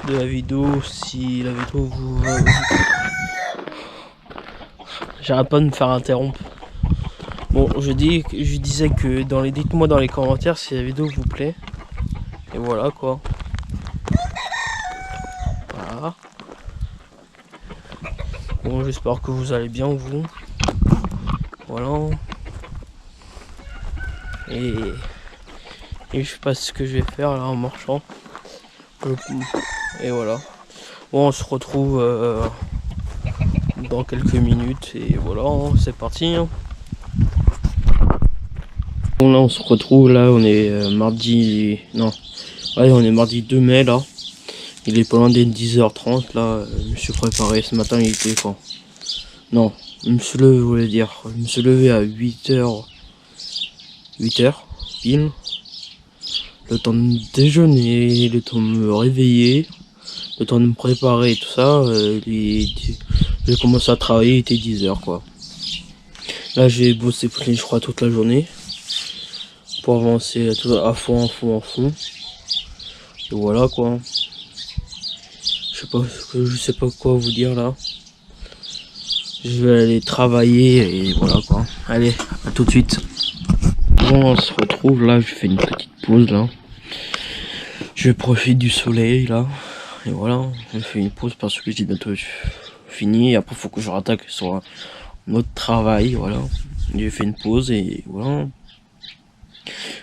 Speaker 1: de la vidéo si la vidéo vous... J'arrête pas de me faire interrompre. Bon, je disais que dites-moi dans les commentaires si la vidéo vous plaît. Et voilà quoi. Voilà. Bon, j'espère que vous allez bien vous. Voilà. Et je sais pas ce que je vais faire là en marchant. Et voilà. Bon, on se retrouve dans quelques minutes et voilà, hein, c'est parti. Hein. Bon là on se retrouve là, on est mardi, non, ouais on est mardi 2 mai là. Il est pas loin des 10h30 là, je me suis préparé ce matin, il était quand? Non, je me suis levé, je voulais dire, je me suis levé à 8h pile. Le temps de déjeuner, le temps de me réveiller, le temps de me préparer et tout ça, j'ai commencé à travailler, il était 10h quoi. Là j'ai bossé je crois toute la journée pour avancer à fond. Et voilà quoi. Je sais pas quoi vous dire là. Je vais aller travailler et voilà quoi. Allez, à tout de suite. Bon, on se retrouve là, je fais une petite pause là. Je profite du soleil là. Et voilà, je fais une pause parce que j'ai bientôt fini. Et après, faut que je rattaque sur un autre travail. Voilà, j'ai fait une pause et voilà.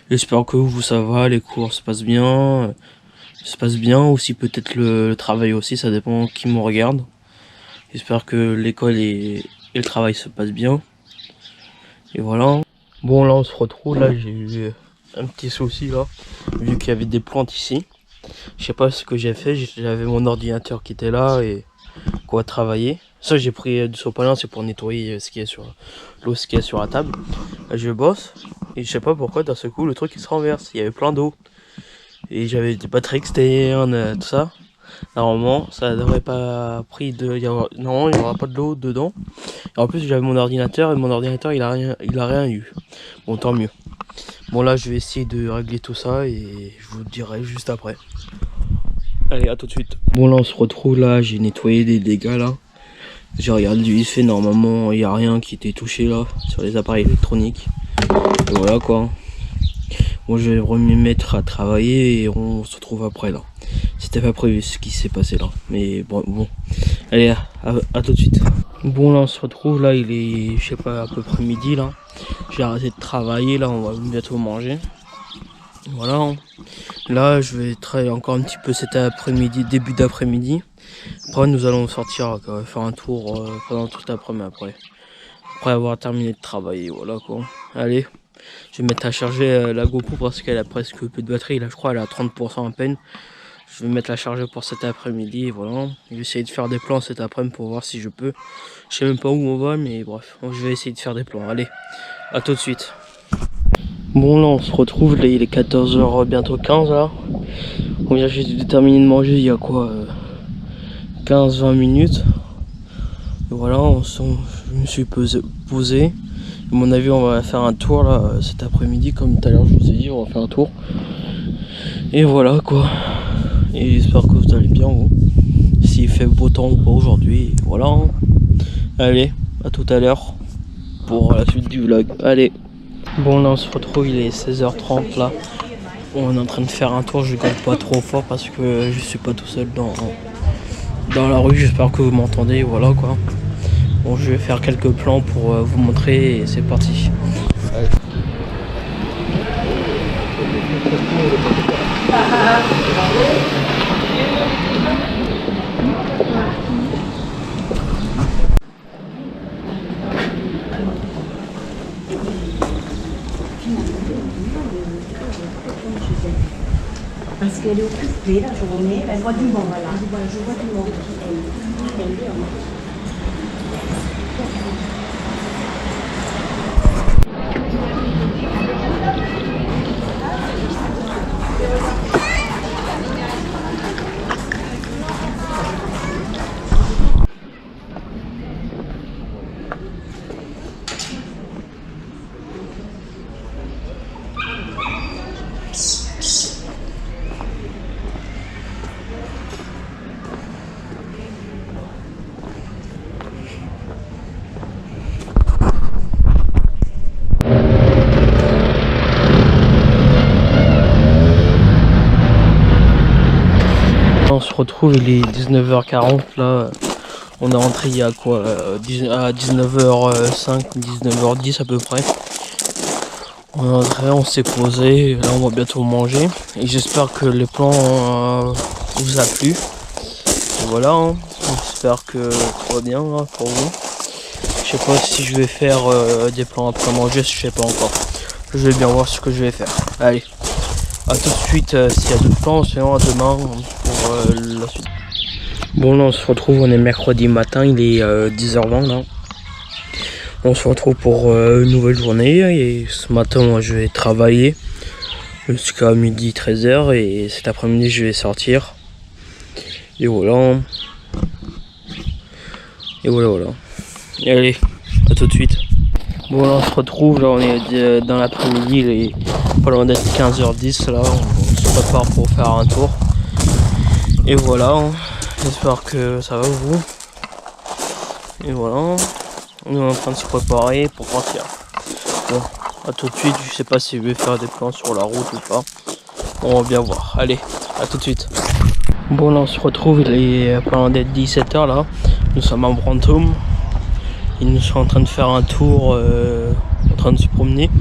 Speaker 1: J'espère que vous ça va, les cours se passent bien. Aussi peut-être le travail aussi, ça dépend qui me regarde. J'espère que l'école et le travail se passent bien. Et voilà. Bon là on se retrouve, là j'ai eu un petit souci là, vu qu'il y avait des plantes ici. Je sais pas ce que j'ai fait, j'avais mon ordinateur qui était là et quoi travailler. Ça j'ai pris du sopalin, c'est pour nettoyer ce qui est sur l'eau, ce qui est sur la table. Là, je bosse et je sais pas pourquoi d'un seul coup le truc il se renverse, il y avait plein d'eau. Et j'avais des batteries externes, tout ça. Normalement ça n'aurait pas pris normalement il n'y aura pas de l'eau dedans. Et en plus j'avais mon ordinateur et mon ordinateur il a rien eu. Bon tant mieux. Bon là je vais essayer de régler tout ça et je vous dirai juste après. Allez, à tout de suite. Bon là on se retrouve là, j'ai nettoyé des dégâts là. J'ai regardé du vite fait, normalement il n'y a rien qui était touché là sur les appareils électroniques. Et voilà quoi. Bon je vais me mettre à travailler et on se retrouve après là. C'était pas prévu ce qui s'est passé là. Mais bon. Allez, à tout de suite. Bon là on se retrouve là, il est je sais pas à peu près midi là. J'ai arrêté de travailler là, on va bientôt manger. Voilà. Là je vais travailler encore un petit peu cet après-midi, début d'après-midi. Après nous allons sortir faire un tour pendant toute l'après-midi après avoir terminé de travailler. Voilà quoi. Allez, je vais mettre à charger la GoPro parce qu'elle a presque peu de batterie. Là je crois elle a 30% à peine. Je vais mettre la charger pour cet après-midi et voilà. Je vais essayer de faire des plans cet après-midi pour voir si je peux. Je sais même pas où on va mais bref, je vais essayer de faire des plans. Allez, à tout de suite. Bon là on se retrouve, là il est 14h bientôt 15 là. On vient juste de terminer de manger il y a quoi 15-20 minutes. Et voilà, je me suis posé. À mon avis on va faire un tour là cet après-midi, comme tout à l'heure je vous ai dit, on va faire un tour. Et voilà quoi. Et j'espère que vous allez bien vous. s'il fait beau temps ou pas aujourd'hui. Voilà. Allez, à tout à l'heure pour la suite du vlog. Allez. Bon, là on se retrouve, il est 16h30 là. On est en train de faire un tour, je ne pas trop fort parce que je suis pas tout seul dans la rue. J'espère que vous m'entendez. Voilà quoi. Bon, je vais faire quelques plans pour vous montrer et c'est parti. Allez.
Speaker 2: Parce qu'elle est occupée la journée, elle voit du monde, voilà. Je vois du monde qui aime bien.
Speaker 1: On se retrouve, il est 19h40 là. On est rentré il y a quoi à 19h05, 19h10 à peu près. On est rentré, on s'est posé, là on va bientôt manger. Et j'espère que les plans vous a plu. Et voilà, hein. J'espère que tout va bien là, pour vous. Je sais pas si je vais faire des plans après manger, je sais pas encore. Je vais bien voir ce que je vais faire. Allez, à tout de suite s'il y a d'autres plans, sinon à demain pour la suite. Bon là on se retrouve, on est mercredi matin, il est 10h20 là. On se retrouve pour une nouvelle journée et ce matin moi je vais travailler jusqu'à midi 13h et cet après-midi je vais sortir. Et voilà. Et voilà. Et allez, à tout de suite. Bon là on se retrouve, là on est dans l'après-midi, il est pas loin d'être 15h10 là, on se prépare pour faire un tour. Et voilà, hein. J'espère que ça va vous. Et voilà, on est en train de se préparer pour partir. Bon, à tout de suite, je sais pas si je vais faire des plans sur la route ou pas. On va bien voir. Allez, à tout de suite. Bon là on se retrouve, il est pas loin d'être 17h là. Nous sommes à Brantôme. Ils nous sont en train de faire un tour, en train de se promener.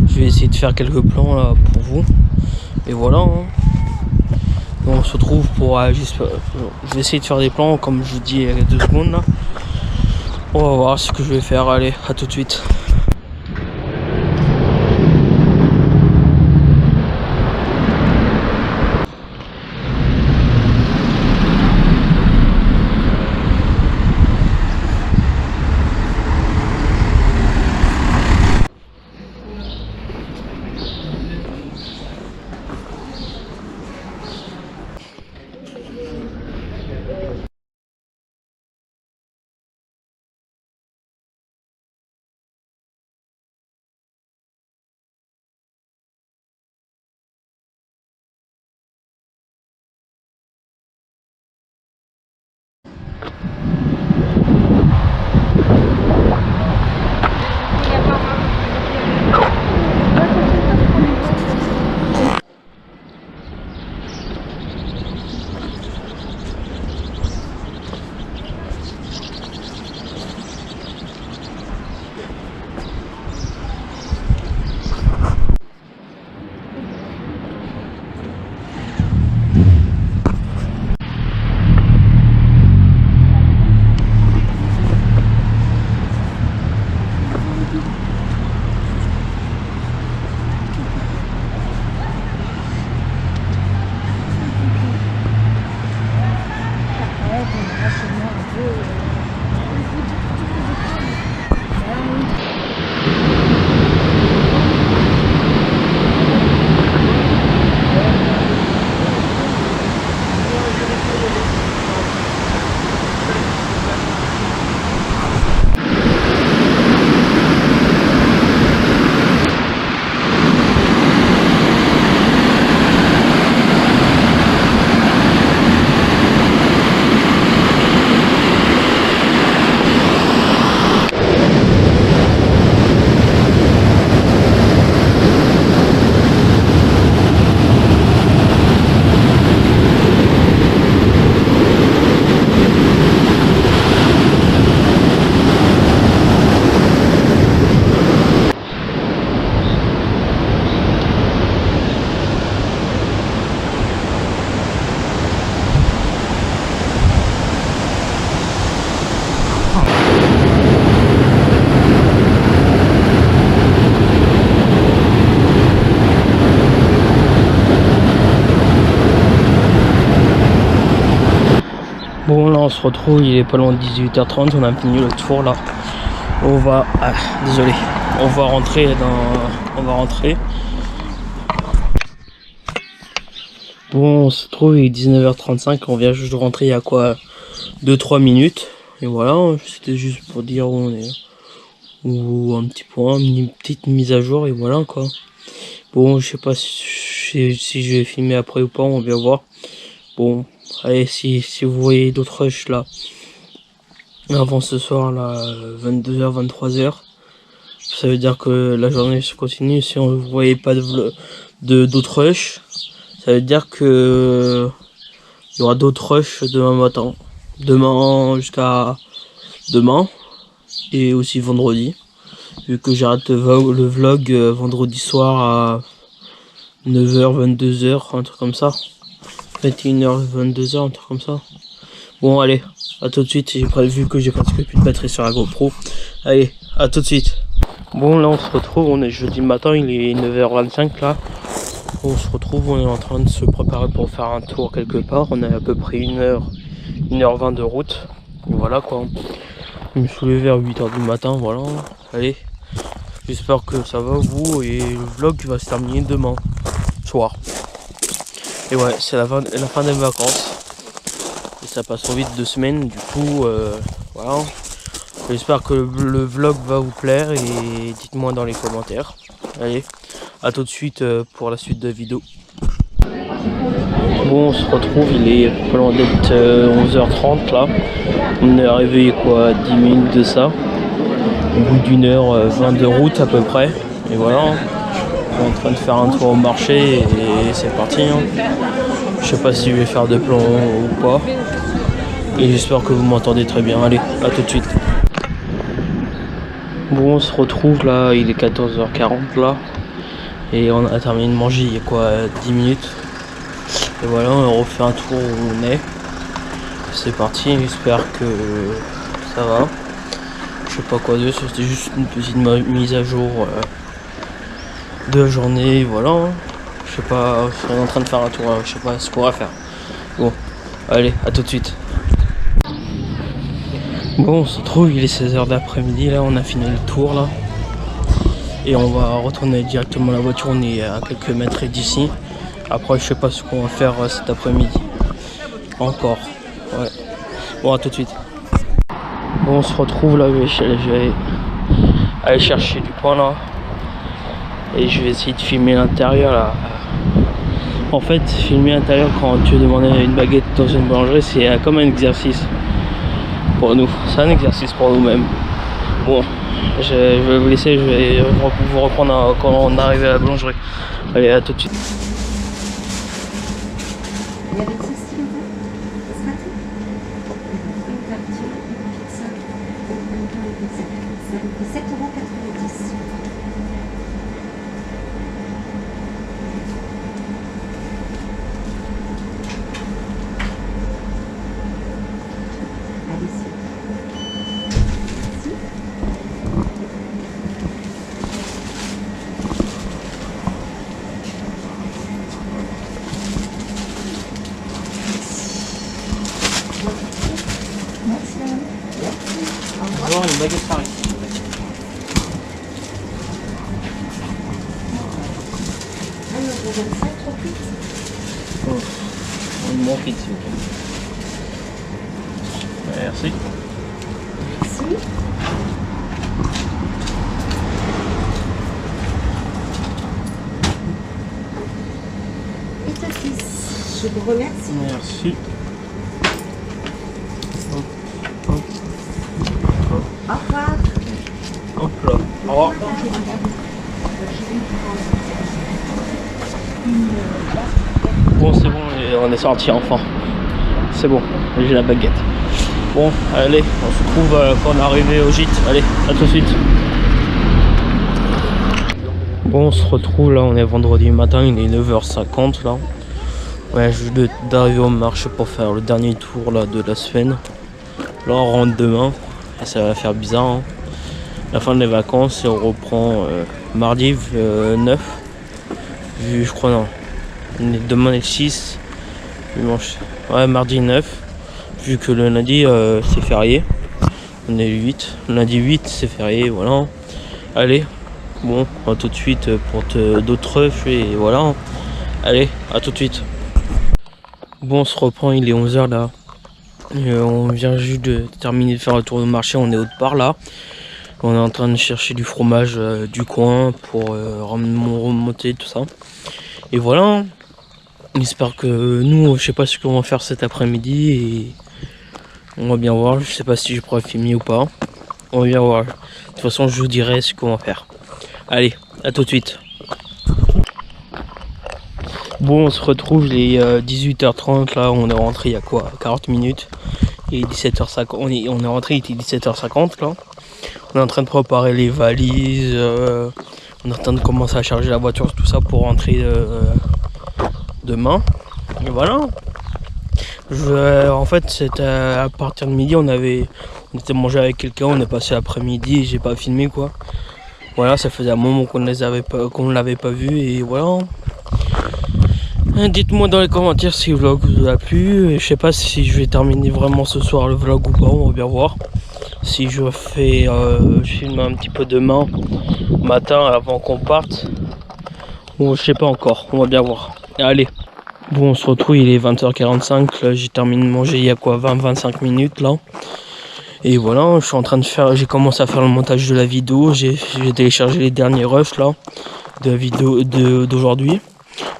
Speaker 1: Je vais essayer de faire quelques plans là pour vous. Et voilà. Hein. On se retrouve pour je vais essayer de faire des plans comme je vous dis il y a 2 secondes là. On va voir ce que je vais faire. Allez, à tout de suite. Bon là on se retrouve, il est pas loin de 18h30, on a fini le tour là. On va... Ah, désolé. On va rentrer dans... On va rentrer. Bon on se trouve, il est 19h35, on vient juste de rentrer il y a quoi 2-3 minutes. Et voilà, c'était juste pour dire où on est. Ou un petit point, une petite mise à jour et voilà quoi. Bon je sais pas si je vais filmer après ou pas, on va voir. Bon, allez, si vous voyez d'autres rushs là, avant ce soir là, 22h, 23h, ça veut dire que la journée se continue. Si on ne voyait pas d'autres rushs, ça veut dire que il y aura d'autres rushs demain matin. Demain jusqu'à demain et aussi vendredi. Vu que j'arrête le vlog vendredi soir à 9h, 22h, un truc comme ça. 21h, 22h, un truc comme ça. Bon, allez, à tout de suite. J'ai prévu que j'ai presque plus de batterie sur la GoPro. Allez, à tout de suite. Bon, là, on se retrouve. On est jeudi matin, il est 9h25 là. On se retrouve, on est en train de se préparer pour faire un tour quelque part. On a à peu près 1h20 de route. Et voilà quoi. Je me suis levé vers 8h du matin, voilà. Allez, j'espère que ça va vous et le vlog va se terminer demain soir. Et ouais, c'est la fin des vacances. Et ça passe trop vite 2 semaines, du coup, voilà. J'espère que le vlog va vous plaire et dites-moi dans les commentaires. Allez, à tout de suite pour la suite de la vidéo. Bon, on se retrouve, il est pas loin d'être 11h30 là. On est arrivé quoi, 10 minutes de ça. Au bout d'1h20 de route à peu près. Et voilà, on est en train de faire un tour au marché et c'est parti. Hein. Je sais pas si je vais faire de plan ou pas. Et j'espère que vous m'entendez très bien. Allez, à tout de suite. Bon, on se retrouve là, il est 14h40 là. Et on a terminé de manger il y a quoi, 10 minutes. Et voilà, on refait un tour où on est. C'est parti, j'espère que ça va. Je sais pas quoi de, c'était juste une petite mise à jour de la journée, voilà. Je sais pas, on est en train de faire un tour, je sais pas ce qu'on va faire. Bon, allez, à tout de suite. Bon, on se trouve, il est 16h d'après-midi, là, on a fini le tour, là. Et on va retourner directement à la voiture, on est à quelques mètres d'ici. Après, je sais pas ce qu'on va faire cet après-midi. Encore, ouais. Bon, à tout de suite. Bon, on se retrouve là, je vais aller chercher du pain là. Et je vais essayer de filmer l'intérieur là. En fait, filmer l'intérieur quand tu demandes une baguette dans une boulangerie, c'est comme un exercice pour nous. C'est un exercice pour nous-mêmes. Bon, je vais vous laisser, je vais vous reprendre quand on arrive à la boulangerie. Allez, à tout de suite. Bonjour, une baguette Paris. Une mon kit, s'il vous plaît. Merci.
Speaker 2: Merci. Et ta fils. Je vous remercie.
Speaker 1: Merci.
Speaker 2: Au revoir.
Speaker 1: Hop là. Au revoir. Bon, c'est bon, on est sorti enfin. C'est bon, j'ai la baguette. Bon, allez, on se retrouve quand on est arrivé au gîte. Allez, à tout de suite. Bon, on se retrouve là, on est vendredi matin, il est 9h50 là. Ouais, je viens d'arriver au marché pour faire le dernier tour là de la semaine. Là, on rentre demain. Et ça va faire bizarre. Hein. La fin des vacances et on reprend mardi 9. Je crois non. Demain est 6. Dimanche. Ouais, mardi 9. vu que le lundi c'est férié. On est le 8. Lundi 8 c'est férié, voilà. Allez, bon, à tout de suite pour d'autres refs et voilà. Allez, à tout de suite. Bon, on se reprend, il est 11h là. On vient juste de terminer de faire un tour de marché, on est autre part là. On est en train de chercher du fromage du coin pour remonter tout ça. Et voilà. J'espère que nous, je sais pas ce qu'on va faire cet après-midi et on va bien voir. Je sais pas si je pourrai filmer ou pas. On va bien voir. De toute façon, je vous dirai ce qu'on va faire. Allez, à tout de suite. Bon, on se retrouve les 18h30 là. On est rentré il y a quoi, 40 minutes. Et 17h50. On est rentré, il était 17h50 là. On est en train de préparer les valises. On est en train de commencer à charger la voiture, tout ça pour rentrer demain. Et voilà. En fait, c'était à partir de midi, on était mangé avec quelqu'un, on est passé l'après-midi et j'ai pas filmé quoi. Voilà, ça faisait un moment qu'on ne l'avait pas vu et voilà. Dites-moi dans les commentaires si le vlog vous a plu. Et je sais pas si je vais terminer vraiment ce soir le vlog ou pas, on va bien voir. Si je filme un petit peu demain matin avant qu'on parte. Bon, je sais pas encore, on va bien voir. Allez. Bon, on se retrouve, il est 20h45, là j'ai terminé de manger il y a quoi, 20-25 minutes là. Et voilà, je suis en train de faire, j'ai commencé à faire le montage de la vidéo, j'ai téléchargé les derniers rushs là, de la vidéo d'aujourd'hui.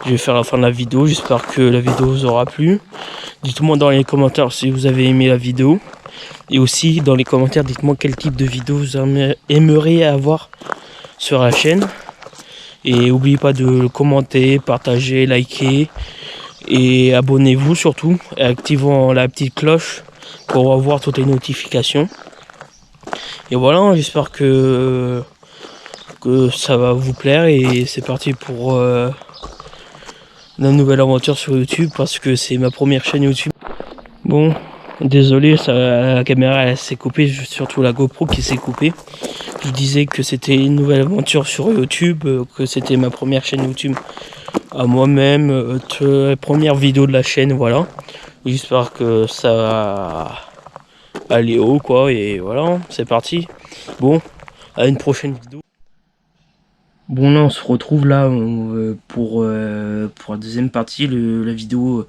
Speaker 1: Je vais faire la fin de la vidéo, j'espère que la vidéo vous aura plu. Dites-moi dans les commentaires si vous avez aimé la vidéo. Et aussi dans les commentaires, dites-moi quel type de vidéo vous aimeriez avoir sur la chaîne. Et n'oubliez pas de commenter, partager, liker. Et abonnez-vous surtout, et activez la petite cloche pour avoir toutes les notifications. Et voilà, j'espère que ça va vous plaire et c'est parti pour une nouvelle aventure sur YouTube parce que c'est ma première chaîne YouTube. Bon, désolé, la caméra elle s'est coupée, surtout la GoPro qui s'est coupée. Je disais que c'était une nouvelle aventure sur YouTube, que c'était ma première chaîne YouTube à moi-même, première vidéo de la chaîne, voilà. J'espère que ça va aller haut quoi et voilà, c'est parti. Bon, à une prochaine vidéo. Bon là on se retrouve là pour la deuxième partie, la vidéo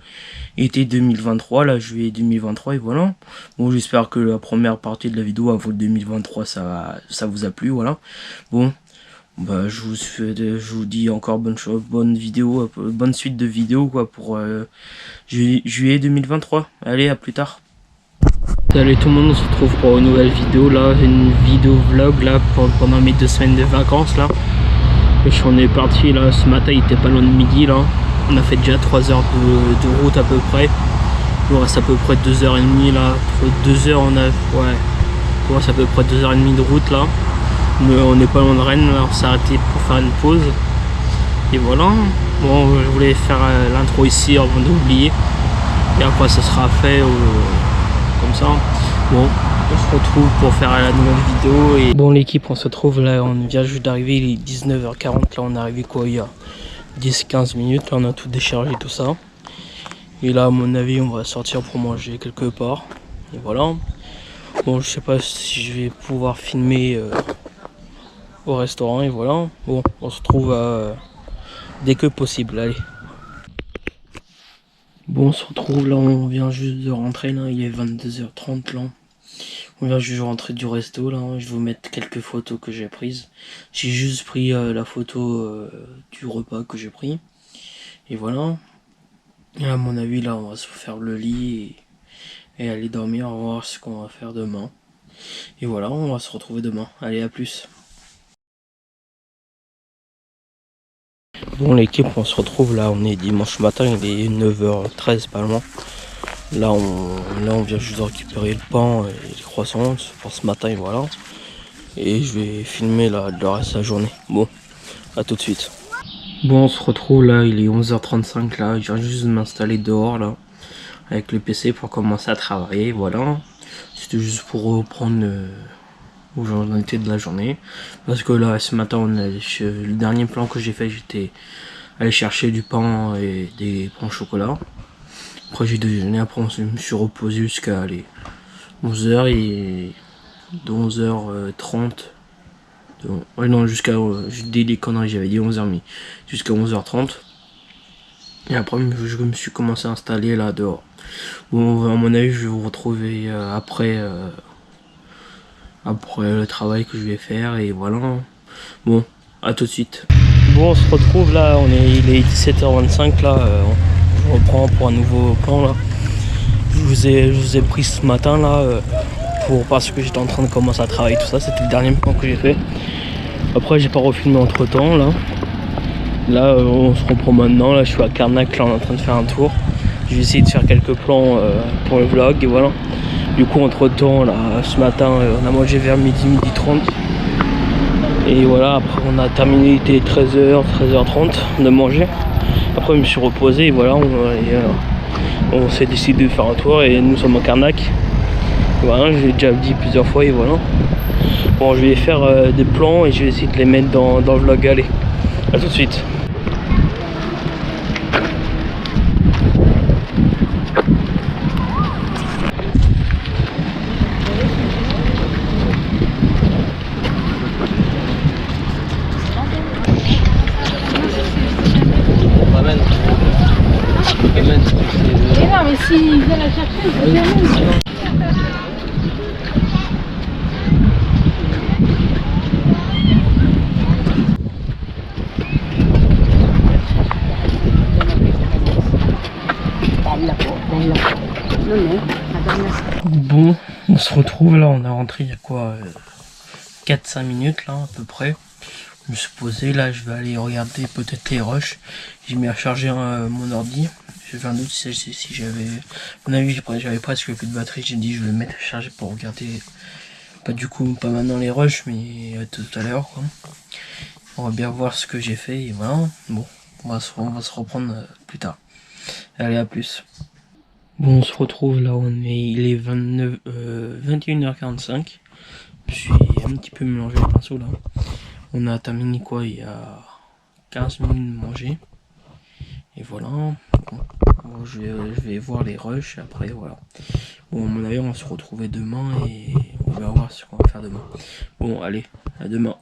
Speaker 1: été 2023, là juillet 2023 et voilà. Bon j'espère que la première partie de la vidéo avant le 2023 ça vous a plu, voilà. Bon. Bah, je vous dis encore bonne vidéo, bonne suite de vidéos quoi pour juillet 2023. Allez, à plus tard. Salut tout le monde, on se retrouve pour une nouvelle vidéo là, une vidéo vlog là pendant mes 2 semaines de vacances là. Et on est parti là, ce matin il était pas loin de midi là. On a fait déjà 3 heures de route à peu près. Il nous reste à peu près 2h30 là. 2 heures on a. Ouais. Il nous reste à peu près 2h30 de route là. On n'est pas loin de Rennes, on s'est arrêté pour faire une pause. Et voilà. Bon, je voulais faire l'intro ici avant d'oublier. Et après ça sera fait comme ça. Bon, on se retrouve pour faire la nouvelle vidéo. Et bon l'équipe, on se trouve là, on vient juste d'arriver, il est 19h40. Là on est arrivé quoi, il y a 10-15 minutes. Là on a tout déchargé, tout ça. Et là à mon avis on va sortir pour manger quelque part. Et voilà. Bon, je sais pas si je vais pouvoir filmer au restaurant et voilà. Bon, on se retrouve dès que possible. Allez. Bon, on se retrouve là, on vient juste de rentrer là, il est 22h30 là. On vient juste de rentrer du resto là, je vais vous mettre quelques photos que j'ai prises. J'ai juste pris la photo du repas que j'ai pris. Et voilà. Et à mon avis là, on va se faire le lit et aller dormir, on va voir ce qu'on va faire demain. Et voilà, on va se retrouver demain. Allez, à plus. Bon l'équipe, on se retrouve là, on est dimanche matin, il est 9h13 pas loin. Là on vient juste de récupérer le pain et les croissants pour ce matin et voilà. Et je vais filmer là le reste de la journée. Bon, à tout de suite. Bon, on se retrouve là, il est 11h35 là, je viens juste de m'installer dehors là, avec le PC pour commencer à travailler, voilà. C'était juste pour reprendre où j'en étais de la journée. Parce que là, ce matin, le dernier plan que j'ai fait, j'étais allé chercher du pain et des pains au chocolat. Après j'ai déjeuné, après je me suis reposé jusqu'à 11h et de 11h30. Ouais non, jusqu'à je dis les conneries, j'avais dit 11h mais jusqu'à 11h30. Et après je me suis commencé à installer là dehors. Bon, à mon avis je vais vous retrouver après le travail que je vais faire et voilà. Bon, à tout de suite. Bon, on se retrouve là, il est 17h25 là, on reprend pour un nouveau plan là. Je vous ai pris ce matin là parce que j'étais en train de commencer à travailler tout ça, c'était le dernier plan que j'ai fait. Après j'ai pas refilmé entre temps là. Là on se reprend maintenant, là je suis à Carnac, là on est en train de faire un tour. Je vais essayer de faire quelques plans pour le vlog et voilà. Du coup entre temps là ce matin on a mangé vers midi 30. Et voilà, après on a terminé, il était 13h, 13h30 de manger. Après je me suis reposé et voilà, on s'est décidé de faire un tour et nous sommes à Carnac. Voilà, j'ai déjà dit plusieurs fois et voilà. Bon, je vais faire des plans et je vais essayer de les mettre dans le vlog. Allez, à tout de suite.
Speaker 3: Et non, mais s'il vient la chercher, il faut jamais.
Speaker 1: Bon, on se retrouve là, on est rentré il y a quoi 4-5 minutes là à peu près. Je me suis posé là, je vais aller regarder peut-être les rushs. J'ai mis à charger mon ordi. J'ai fait un doute si j'avais... À mon avis j'avais presque plus de batterie, j'ai dit je vais le mettre à charger pour regarder. Pas du coup, pas maintenant les rushs, mais tout à l'heure quoi. On va bien voir ce que j'ai fait et voilà. Bon, on va se reprendre plus tard. Allez, à plus. Bon, on se retrouve là, il est 21h45. Je suis un petit peu mélangé le pinceau là. On a terminé quoi il y a 15 minutes de manger. Et voilà. Bon, je vais voir les rushs après, voilà. Bon, à mon avis, on va se retrouver demain et on va voir ce qu'on va faire demain. Bon, allez, à demain.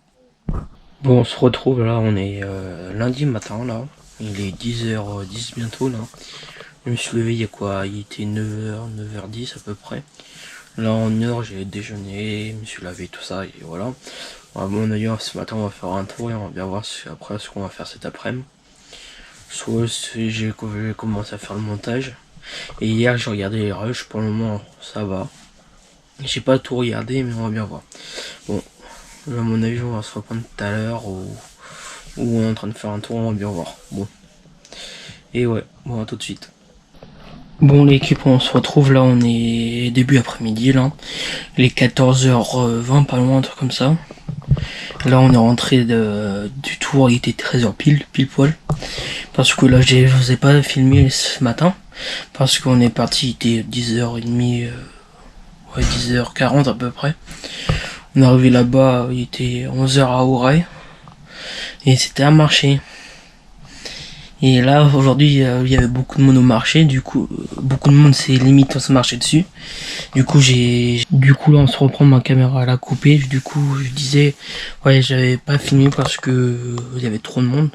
Speaker 1: Bon, on se retrouve là, on est lundi matin là. Il est 10h10 bientôt là. Je me suis levé il y a quoi? Il était 9h, 9h10 à peu près. Là en heure j'ai déjeuné, je me suis lavé tout ça et voilà. À mon avis ce matin on va faire un tour et on va bien voir après ce qu'on va faire cet après-midi. Soit j'ai commencé à faire le montage. Et hier j'ai regardé les rushs, pour le moment ça va. J'ai pas tout regardé mais on va bien voir. Bon, à mon avis on va se reprendre tout à l'heure ou on est en train de faire un tour, on va bien voir. Bon. Et ouais, bon à tout de suite. Bon l'équipe, on se retrouve là, on est début après-midi là. Il est 14h20 pas loin, un truc comme ça. Là on est rentré du tour, il était 13h pile poil. Parce que là je vous ai pas filmé ce matin. Parce qu'on est parti, il était 10h30, ouais 10h40 à peu près. On est arrivé là-bas, il était 11h à Auray. Et c'était un marché. Et là aujourd'hui il y avait beaucoup de monde au marché, du coup beaucoup de monde s'est limite à se marcher dessus. Du coup là on se reprend, ma caméra elle a coupé, du coup je disais ouais j'avais pas filmé parce que il y avait trop de monde.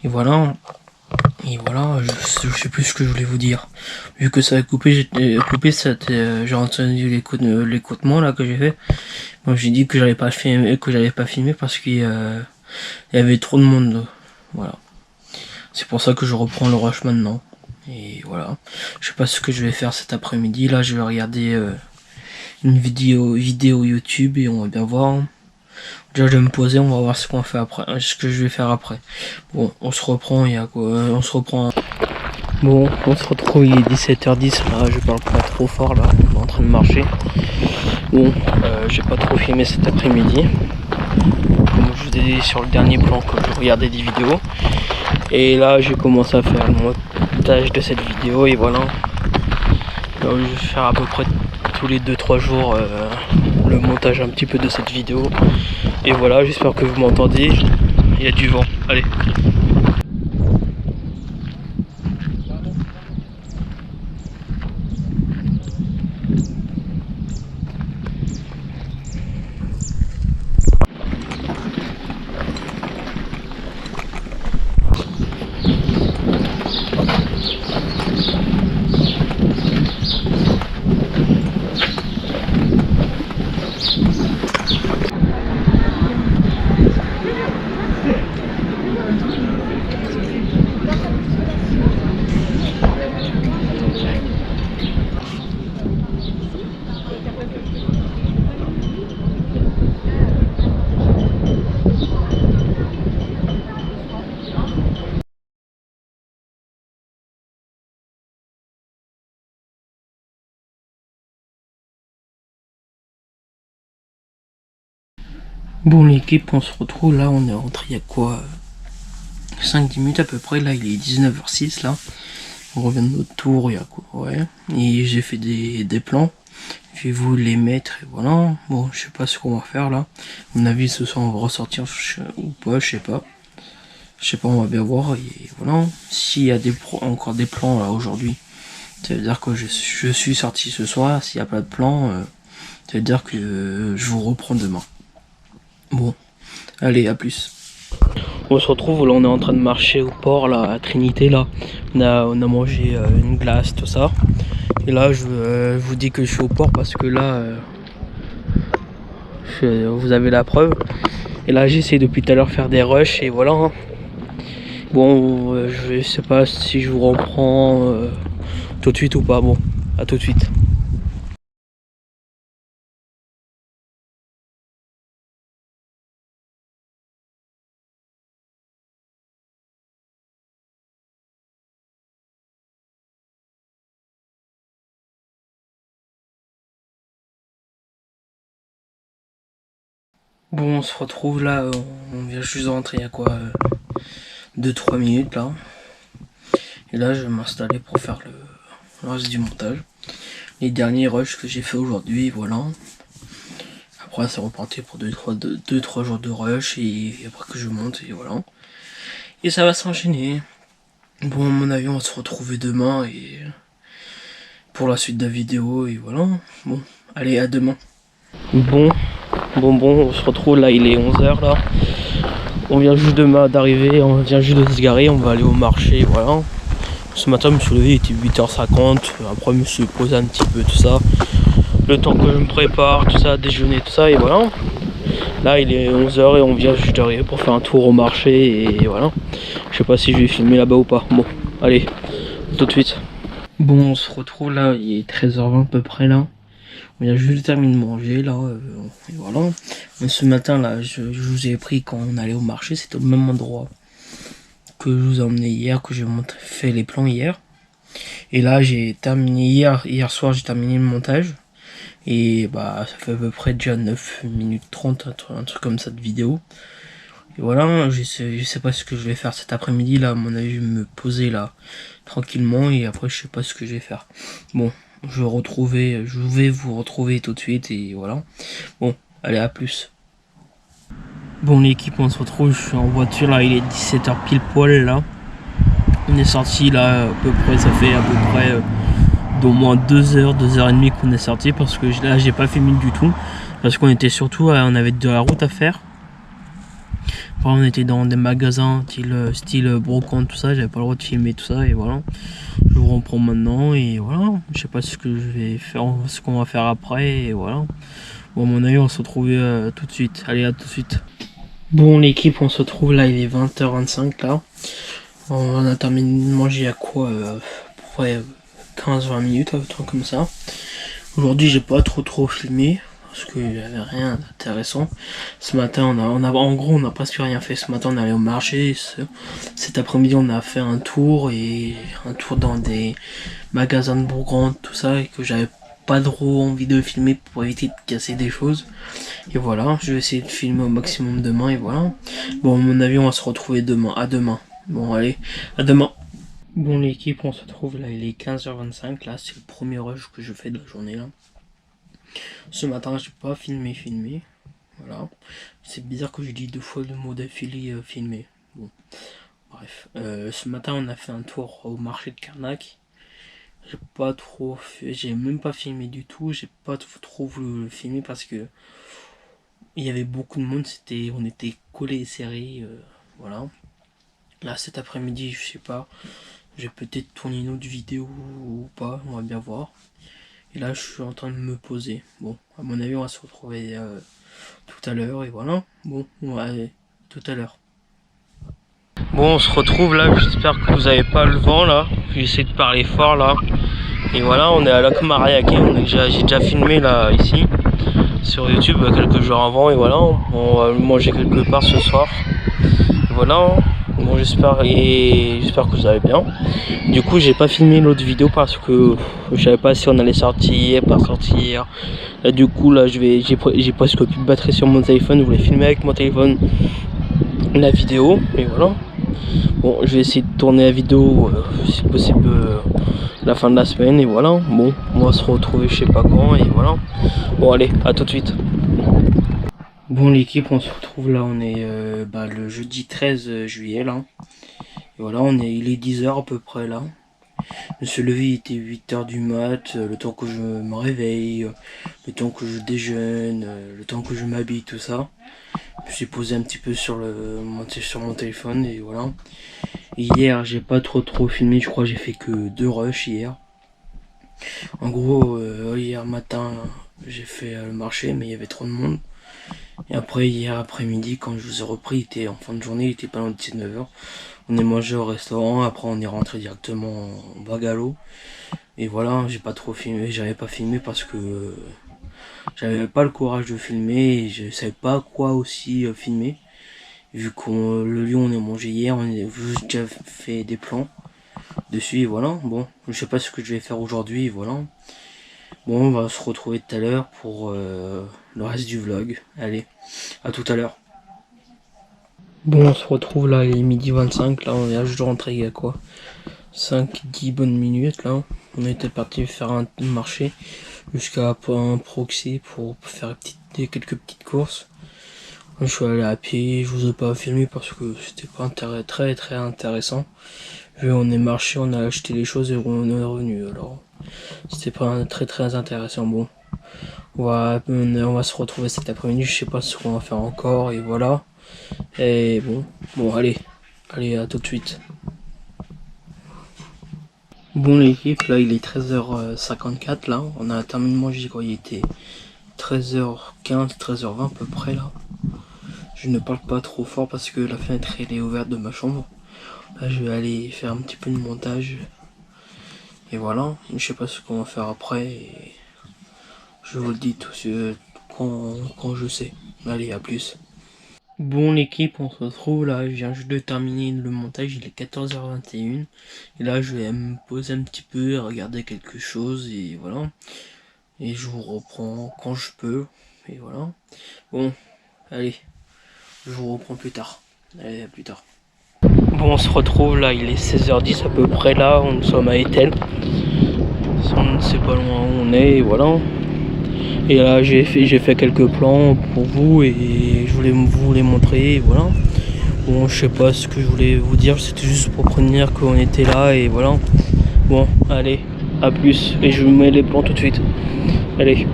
Speaker 1: Et voilà je sais plus ce que je voulais vous dire. Vu que ça a coupé, j'ai entendu l'écoutement là que j'ai fait. Donc j'ai dit que j'avais pas filmé parce qu'il y avait trop de monde. Voilà. C'est pour ça que je reprends le rush maintenant. Et voilà. Je sais pas ce que je vais faire cet après-midi. Là, je vais regarder une vidéo YouTube et on va bien voir. Déjà, je vais me poser, on va voir ce qu'on fait après, ce que je vais faire après. Bon, on se reprend, il y a quoi? On se reprend. Bon, on se retrouve, il est 17h10. Là, je parle pas trop fort, là. On est en train de marcher. Bon, j'ai pas trop filmé cet après-midi. Comme je vous ai dit sur le dernier plan que je regardais des vidéos. Et là j'ai commencé à faire le montage de cette vidéo et voilà. Là, je vais faire à peu près tous les 2-3 jours le montage un petit peu de cette vidéo. Et voilà, j'espère que vous m'entendez. Il y a du vent, allez. Bon l'équipe, on se retrouve là, on est rentré il y a quoi 5-10 minutes à peu près, là il est 19h06 là. On revient de notre tour, il y a quoi, ouais. Et j'ai fait des plans. Je vais vous les mettre et voilà. Bon, je sais pas ce qu'on va faire là. À mon avis ce soir on va ressortir ou pas, je sais pas. Je sais pas, on va bien voir et voilà. S'il y a encore des plans là aujourd'hui, ça veut dire que je suis sorti ce soir. S'il n'y a pas de plan, ça veut dire que je vous reprends demain. Bon, allez, à plus. On se retrouve, là on est en train de marcher au port là, à Trinité là. On a mangé une glace, tout ça. Et là je vous dis que je suis au port parce que là vous avez la preuve. Et là j'essaie depuis tout à l'heure de faire des rushs et voilà. Hein. Bon, je sais pas si je vous reprends tout de suite ou pas. Bon, à tout de suite. Bon, on se retrouve là, on vient juste de rentrer il y a quoi 2-3 minutes là. Et là je vais m'installer pour faire le reste du montage. Les derniers rushs que j'ai fait aujourd'hui, voilà. Après c'est reparti pour 2-3 jours de rush et après que je monte et voilà. Et ça va s'enchaîner. Bon à mon avis on va se retrouver demain et pour la suite de la vidéo et voilà. Bon, allez à demain. Bon, on se retrouve là, il est 11h là. On vient juste d'arriver, on vient juste de se garer, on va aller au marché, voilà. Ce matin, je me suis levé, il était 8h50. Après, je me suis posé un petit peu, tout ça. Le temps que je me prépare, tout ça, déjeuner, tout ça, et voilà. Là, il est 11h et on vient juste d'arriver pour faire un tour au marché, et voilà. Je sais pas si je vais filmer là-bas ou pas. Bon, allez, tout de suite. Bon, on se retrouve là, il est 13h20 à peu près là. On vient juste de terminer de manger là, et voilà. Mais ce matin là, je vous ai pris quand on allait au marché, c'était au même endroit que je vous ai emmené hier, que j'ai fait les plans hier. Et là j'ai terminé hier soir, j'ai terminé le montage. Et bah ça fait à peu près déjà 9 minutes 30, un truc comme ça de vidéo. Et voilà, je sais pas ce que je vais faire cet après-midi là, à mon avis je vais me poser là tranquillement et après je sais pas ce que je vais faire. Bon, je vais vous retrouver tout de suite et voilà. Bon, allez à plus. Bon l'équipe, on se retrouve, je suis en voiture là, il est 17h pile poil là. On est sorti là à peu près, ça fait à peu près d'au moins 2h30 qu'on est sorti parce que là j'ai pas filmé du tout. Parce qu'on était surtout, on avait de la route à faire. Enfin, on était dans des magasins style brocante, tout ça, j'avais pas le droit de filmer tout ça et voilà. Je vous reprends maintenant et voilà. Je sais pas ce que je vais faire, ce qu'on va faire après et voilà. Bon à mon avis on va se retrouver tout de suite. Allez à tout de suite. Bon l'équipe, on se retrouve là, il est 20h25 là. On a terminé de manger à quoi à peu près 15-20 minutes, un truc comme ça. Aujourd'hui j'ai pas trop filmé parce qu'il n'y avait rien d'intéressant. Ce matin en gros on n'a presque rien fait. Ce matin on est allé au marché. Cet après-midi on a fait un tour dans des magasins de Bourgogne, tout ça, et que j'avais pas trop envie de filmer pour éviter de casser des choses. Et voilà, je vais essayer de filmer au maximum demain et voilà. Bon à mon avis on va se retrouver demain. À demain. Bon allez, à demain. Bon l'équipe, on se retrouve là, il est 15h25 là, c'est le premier rush que je fais de la journée là. Ce matin j'ai pas filmé, voilà. C'est bizarre que je dis 2 fois le mot d'affilée filmer. Bon, bref. Ce matin on a fait un tour au marché de Carnac. J'ai même pas filmé du tout, j'ai pas trop voulu le filmer parce que il y avait beaucoup de monde, on était collés et serrés, voilà. Là cet après-midi, je sais pas, je vais peut-être tourner une autre vidéo ou pas, on va bien voir. Et là je suis en train de me poser. Bon, à mon avis on va se retrouver tout à l'heure et voilà. Bon, allez, tout à l'heure. Bon, on se retrouve là, j'espère que vous avez pas le vent là. J'essaie de parler fort là. Et voilà, on est à Lac Mariaquet, j'ai déjà filmé là ici sur YouTube quelques jours avant et voilà, on va manger quelque part ce soir. Et voilà. Bon, j'espère que vous allez bien. Du coup, j'ai pas filmé l'autre vidéo parce que je savais pas si on allait sortir, pas sortir. Là, du coup, là, j'ai presque plus de batterie sur mon téléphone. Je voulais filmer avec mon téléphone la vidéo, et voilà. Bon, je vais essayer de tourner la vidéo, si possible, la fin de la semaine, et voilà. Bon, on va se retrouver je sais pas quand, et voilà. Bon, allez, à tout de suite. Bon, l'équipe, on se retrouve là, on est le jeudi 13 juillet là. Et voilà, il est 10h à peu près là. Je me suis levé, il était 8h du mat, le temps que je me réveille, le temps que je déjeune, le temps que je m'habille, tout ça. Je me suis posé un petit peu sur mon téléphone et voilà. Hier, j'ai pas trop filmé, je crois que j'ai fait que 2 rushs hier. En gros, hier matin, j'ai fait le marché, mais il y avait trop de monde. Et après, hier après-midi, quand je vous ai repris, il était en fin de journée, il était pas loin de 19h. On est mangé au restaurant, après on est rentré directement en Bagalo. Et voilà, j'ai pas trop filmé, j'avais pas filmé parce que j'avais pas le courage de filmer et je savais pas quoi aussi filmer. Vu qu'on le lion on est mangé hier, on a juste déjà fait des plans dessus et voilà. Bon, je sais pas ce que je vais faire aujourd'hui, voilà. Bon, on va se retrouver tout à l'heure pour le reste du vlog. Allez, à tout à l'heure. Bon, on se retrouve là, il est midi 25, là on vient juste de rentrer il y a quoi 5-10 bonnes minutes là. On était parti faire un marché jusqu'à un proxy pour faire quelques petites courses. Je suis allé à pied, je vous ai pas filmé parce que c'était pas très intéressant. Vu on est marché, on a acheté les choses et on est revenu, alors c'était pas très intéressant. Bon, on va se retrouver cet après-midi, je sais pas ce qu'on va faire encore et voilà. Et bon allez à tout de suite. Bon l'équipe, là il est 13h54 là, on a terminé de manger quand il était 13h15, 13h20 à peu près là. Je ne parle pas trop fort parce que la fenêtre elle est ouverte de ma chambre. Là je vais aller faire un petit peu de montage. Et voilà, je sais pas ce qu'on va faire après. Et je vous le dis tout quand je sais. Allez, à plus. Bon l'équipe, on se retrouve là, je viens juste de terminer le montage, il est 14h21. Et là je vais me poser un petit peu, regarder quelque chose et voilà. Et je vous reprends quand je peux. Et voilà. Bon, allez, je vous reprends plus tard. Allez, à plus tard. Bon, on se retrouve là, il est 16h10 à peu près là, nous sommes à Etel. On ne sait pas loin où on est, et voilà. Et là j'ai fait quelques plans pour vous et je voulais vous les montrer, et voilà. Bon, je sais pas ce que je voulais vous dire, c'était juste pour prévenir qu'on était là et voilà. Bon, allez, à plus, et je vous mets les plans tout de suite. Allez.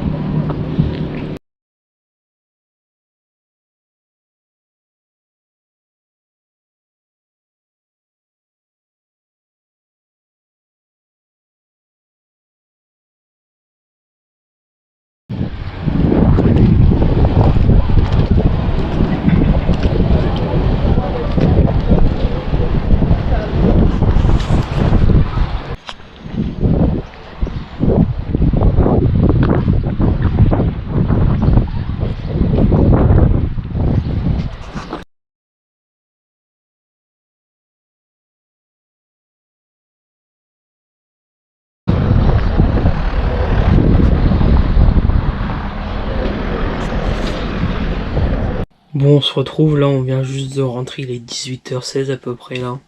Speaker 1: Bon, on se retrouve là, on vient juste de rentrer, il est 18h16 à peu près là.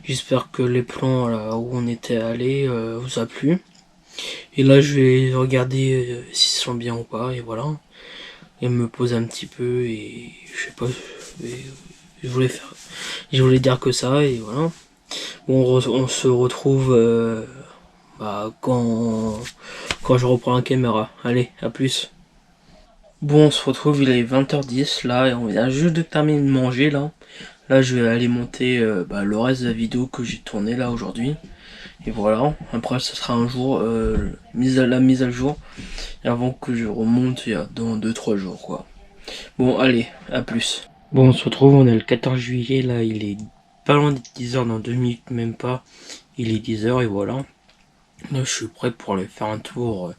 Speaker 1: J'espère que les plans là où on était allé vous a plu. Et là je vais regarder s'ils sont bien ou pas et voilà. Et me poser un petit peu et je sais pas, je voulais dire que ça et voilà. Bon, on se retrouve quand je reprends la caméra. Allez, à plus. Bon, on se retrouve, il est 20h10 là, et on vient juste de terminer de manger là. Là, je vais aller monter le reste de la vidéo que j'ai tourné là aujourd'hui. Et voilà, après ça sera un jour, la mise à jour. Et avant que je remonte, il y a dans 2-3 jours quoi. Bon, allez, à plus. Bon, on se retrouve, on est le 14 juillet, là, il est pas loin d'être 10h, dans 2 minutes même pas. Il est 10h et voilà. Là, je suis prêt pour aller faire un tour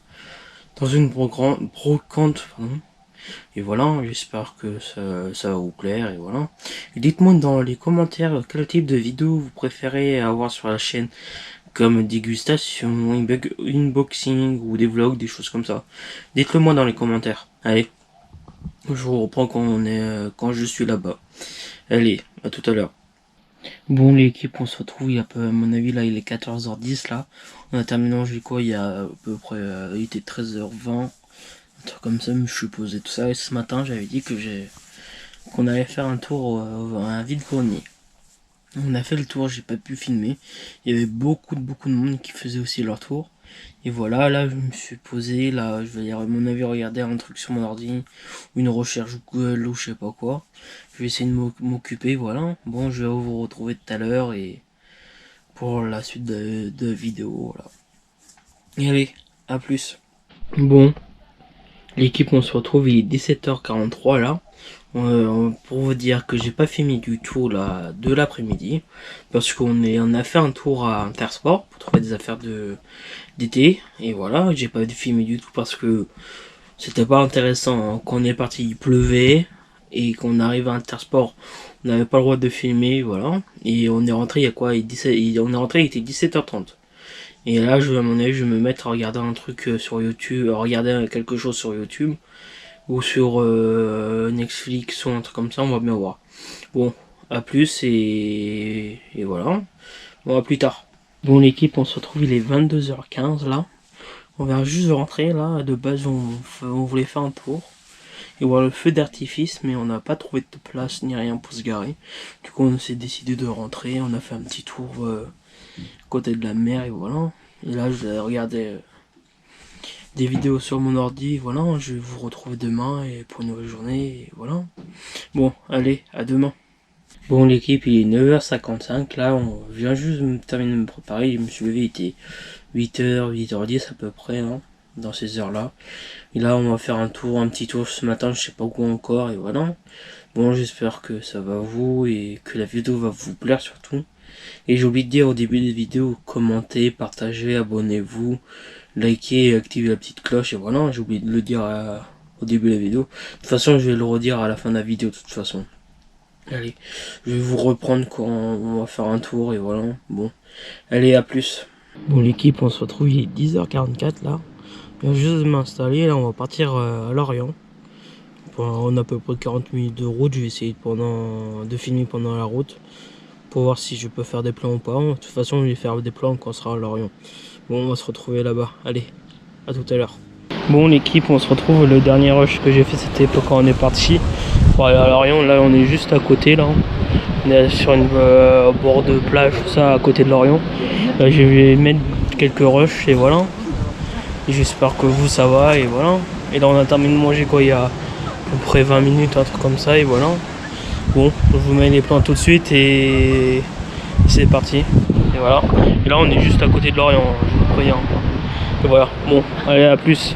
Speaker 1: dans une brocante, pardon. Et voilà, j'espère que ça va vous plaire, et voilà. Dites-moi dans les commentaires quel type de vidéo vous préférez avoir sur la chaîne, comme dégustation, unboxing ou des vlogs, des choses comme ça. Dites-le moi dans les commentaires. Allez, je vous reprends quand je suis là-bas. Allez, à tout à l'heure. Bon l'équipe, on se retrouve, il y a à mon avis là il est 14h10 là. On a terminé manger quoi il y a à peu près, il était 13h20, un truc comme ça, je suis posé tout ça. Et ce matin j'avais dit qu'on allait faire un tour à un vide-grenier. On a fait le tour, j'ai pas pu filmer. Il y avait beaucoup de monde qui faisait aussi leur tour. Et voilà, là je me suis posé, là je vais à mon avis regarder un truc sur mon ordi, une recherche Google ou je sais pas quoi. Je vais essayer de m'occuper, voilà. Bon, je vais vous retrouver tout à l'heure et pour la suite de vidéo, voilà. Et allez, à plus. Bon, l'équipe on se retrouve, il est 17h43 là. Pour vous dire que j'ai pas filmé du tout là de l'après-midi parce qu'on a fait un tour à Intersport pour trouver des affaires d'été et voilà, j'ai pas filmé du tout parce que c'était pas intéressant. Quand on est parti il pleuvait et qu'on arrive à Intersport on n'avait pas le droit de filmer, voilà, et on est rentré il y a quoi, on est rentré il était 17h30 et là à mon avis je vais me mettre à regarder un truc sur YouTube, à regarder quelque chose sur YouTube ou sur Netflix ou un truc comme ça, on va bien voir. Bon, à plus et voilà. Bon, à plus tard. Bon l'équipe, on se retrouve, il est 22h15 là. On vient juste de rentrer là, de base on voulait faire un tour. Et voir le feu d'artifice, mais on n'a pas trouvé de place ni rien pour se garer. Du coup on s'est décidé de rentrer, on a fait un petit tour côté de la mer et voilà. Et là je vais regarder des vidéos sur mon ordi, voilà, je vais vous retrouver demain et pour une nouvelle journée, et voilà. Bon, allez, à demain. Bon l'équipe, il est 9h55, là, on vient juste de terminer de me préparer, je me suis levé, il était 8h, 8h10 à peu près, hein, dans ces heures-là. Et là, on va faire un petit tour ce matin, je sais pas où encore, et voilà. Bon, j'espère que ça va vous, et que la vidéo va vous plaire surtout. Et j'ai oublié de dire au début des vidéos, commentez, partagez, abonnez-vous, likez et activez la petite cloche, et voilà, j'ai oublié de le dire au début de la vidéo. De toute façon, je vais le redire à la fin de la vidéo de toute façon. Allez, je vais vous reprendre quand on va faire un tour, et voilà, bon. Allez, à plus. Bon l'équipe, on se retrouve, il est 10h44 là. Je viens juste de m'installer, là on va partir à Lorient. On a à peu près 40 minutes de route, je vais essayer de filmer pendant la route. Pour voir si je peux faire des plans ou pas. De toute façon je vais faire des plans quand on sera à Lorient. Bon on va se retrouver là-bas, allez, à tout à l'heure. Bon l'équipe, on se retrouve, le dernier rush que j'ai fait c'était quand on est parti pour aller à Lorient. Là on est juste à côté là. On est sur une bord de plage, tout ça à côté de Lorient. Là je vais mettre quelques rushs et voilà. J'espère que vous ça va et voilà. Et là on a terminé de manger quoi il y a à peu près 20 minutes, un truc comme ça et voilà. Bon, je vous mets les plans tout de suite et c'est parti. Et voilà. Et là on est juste à côté de Lorient, je vous préviens. Et voilà, bon, allez à plus.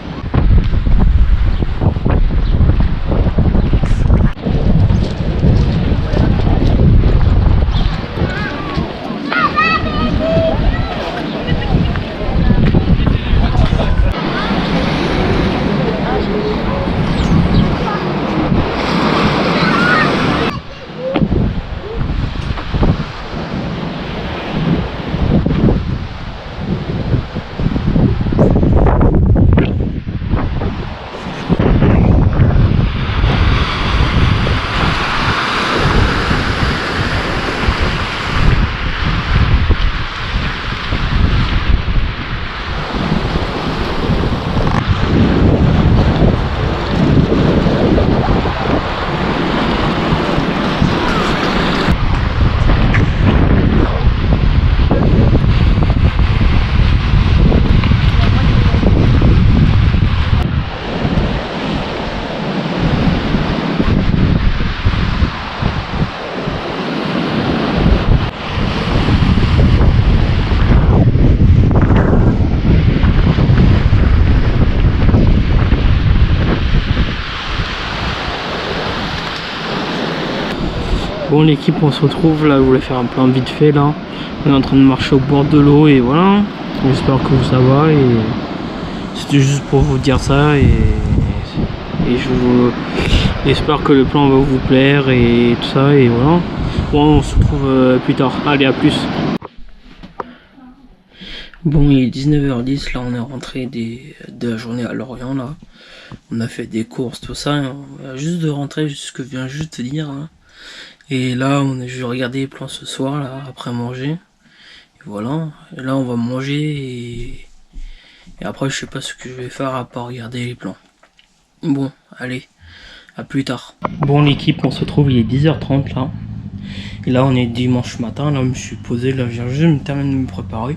Speaker 1: Bon l'équipe, on se retrouve là, je voulais faire un plan vite fait là. On est en train de marcher au bord de l'eau et voilà. J'espère que ça va et c'était juste pour vous dire ça et Et j'espère que le plan va vous plaire et tout ça, et voilà. Bon, on se retrouve plus tard. Allez, à plus. Bon, il est 19h10, là on est rentré de la journée à Lorient, là. On a fait des courses, tout ça, hein. On vient juste de rentrer, ce que je viens juste de dire, hein. Et là, je vais regarder les plans ce soir, là, après manger. Et voilà, et là on va manger et après je sais pas ce que je vais faire à part regarder les plans. Bon, allez, à plus tard. Bon l'équipe, on se retrouve, il est 10h30 là. Et là on est dimanche matin, là je me suis posé, là je viens juste de me terminer de me préparer.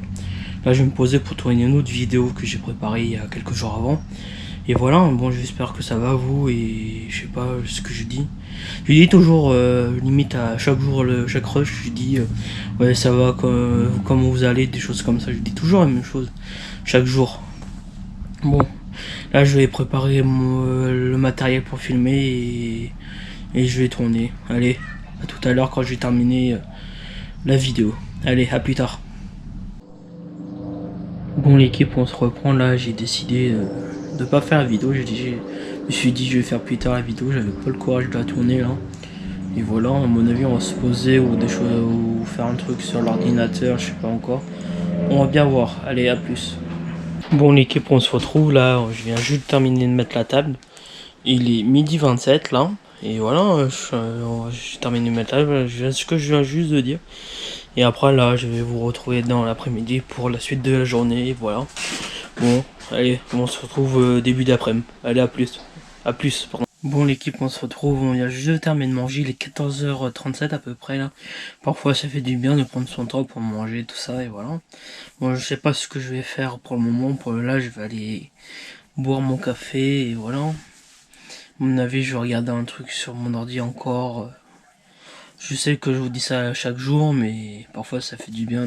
Speaker 1: Là je vais me poser pour tourner une autre vidéo que j'ai préparée il y a quelques jours avant. Et voilà, bon j'espère que ça va vous et je sais pas ce que je dis. Je dis toujours, limite à chaque jour, chaque rush, je dis ouais ça va, comment vous allez, des choses comme ça. Je dis toujours la même chose, chaque jour. Bon, là je vais préparer le matériel pour filmer et je vais tourner. Allez, à tout à l'heure quand j'ai terminé la vidéo. Allez, à plus tard. Bon l'équipe, on se reprend là, j'ai décidé de pas faire la vidéo, je me suis dit je vais faire plus tard la vidéo, j'avais pas le courage de la tourner là. Et voilà, à mon avis on va se poser ou des choses ou faire un truc sur l'ordinateur, je sais pas encore. On va bien voir, allez à plus. Bon l'équipe, on se retrouve là, je viens juste de terminer de mettre la table. Il est 12h27 là, et voilà, j'ai terminé de mettre la table, ce que je viens juste de dire. Et après là, je vais vous retrouver dans l'après-midi pour la suite de la journée, et voilà. Bon, allez, on se retrouve début d'après-midi. Allez, à plus. À plus, pardon. Bon l'équipe, on se retrouve, on vient juste de terminer de manger, il est 14h37 à peu près là. Parfois ça fait du bien de prendre son temps pour manger, tout ça, et voilà. Bon, je sais pas ce que je vais faire pour le moment, là je vais aller boire mon café, et voilà. À mon avis, je vais regarder un truc sur mon ordi encore. Je sais que je vous dis ça chaque jour, mais parfois ça fait du bien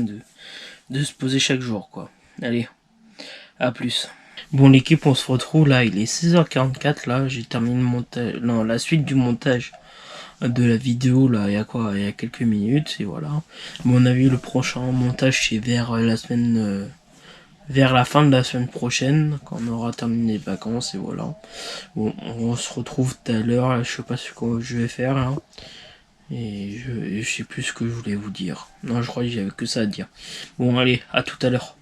Speaker 1: de se poser chaque jour, quoi. Allez, à plus. Bon l'équipe, on se retrouve là, il est 16h44 là, j'ai terminé le montage, non, la suite du montage de la vidéo là, il y a quelques minutes, et voilà. À mon avis, le prochain montage c'est vers la semaine, vers la fin de la semaine prochaine, quand on aura terminé les vacances, et voilà. Bon, on se retrouve tout à l'heure, je sais pas ce que je vais faire là. Et je sais plus ce que je voulais vous dire. Non, je crois que j'avais que ça à dire. Bon, allez, à tout à l'heure.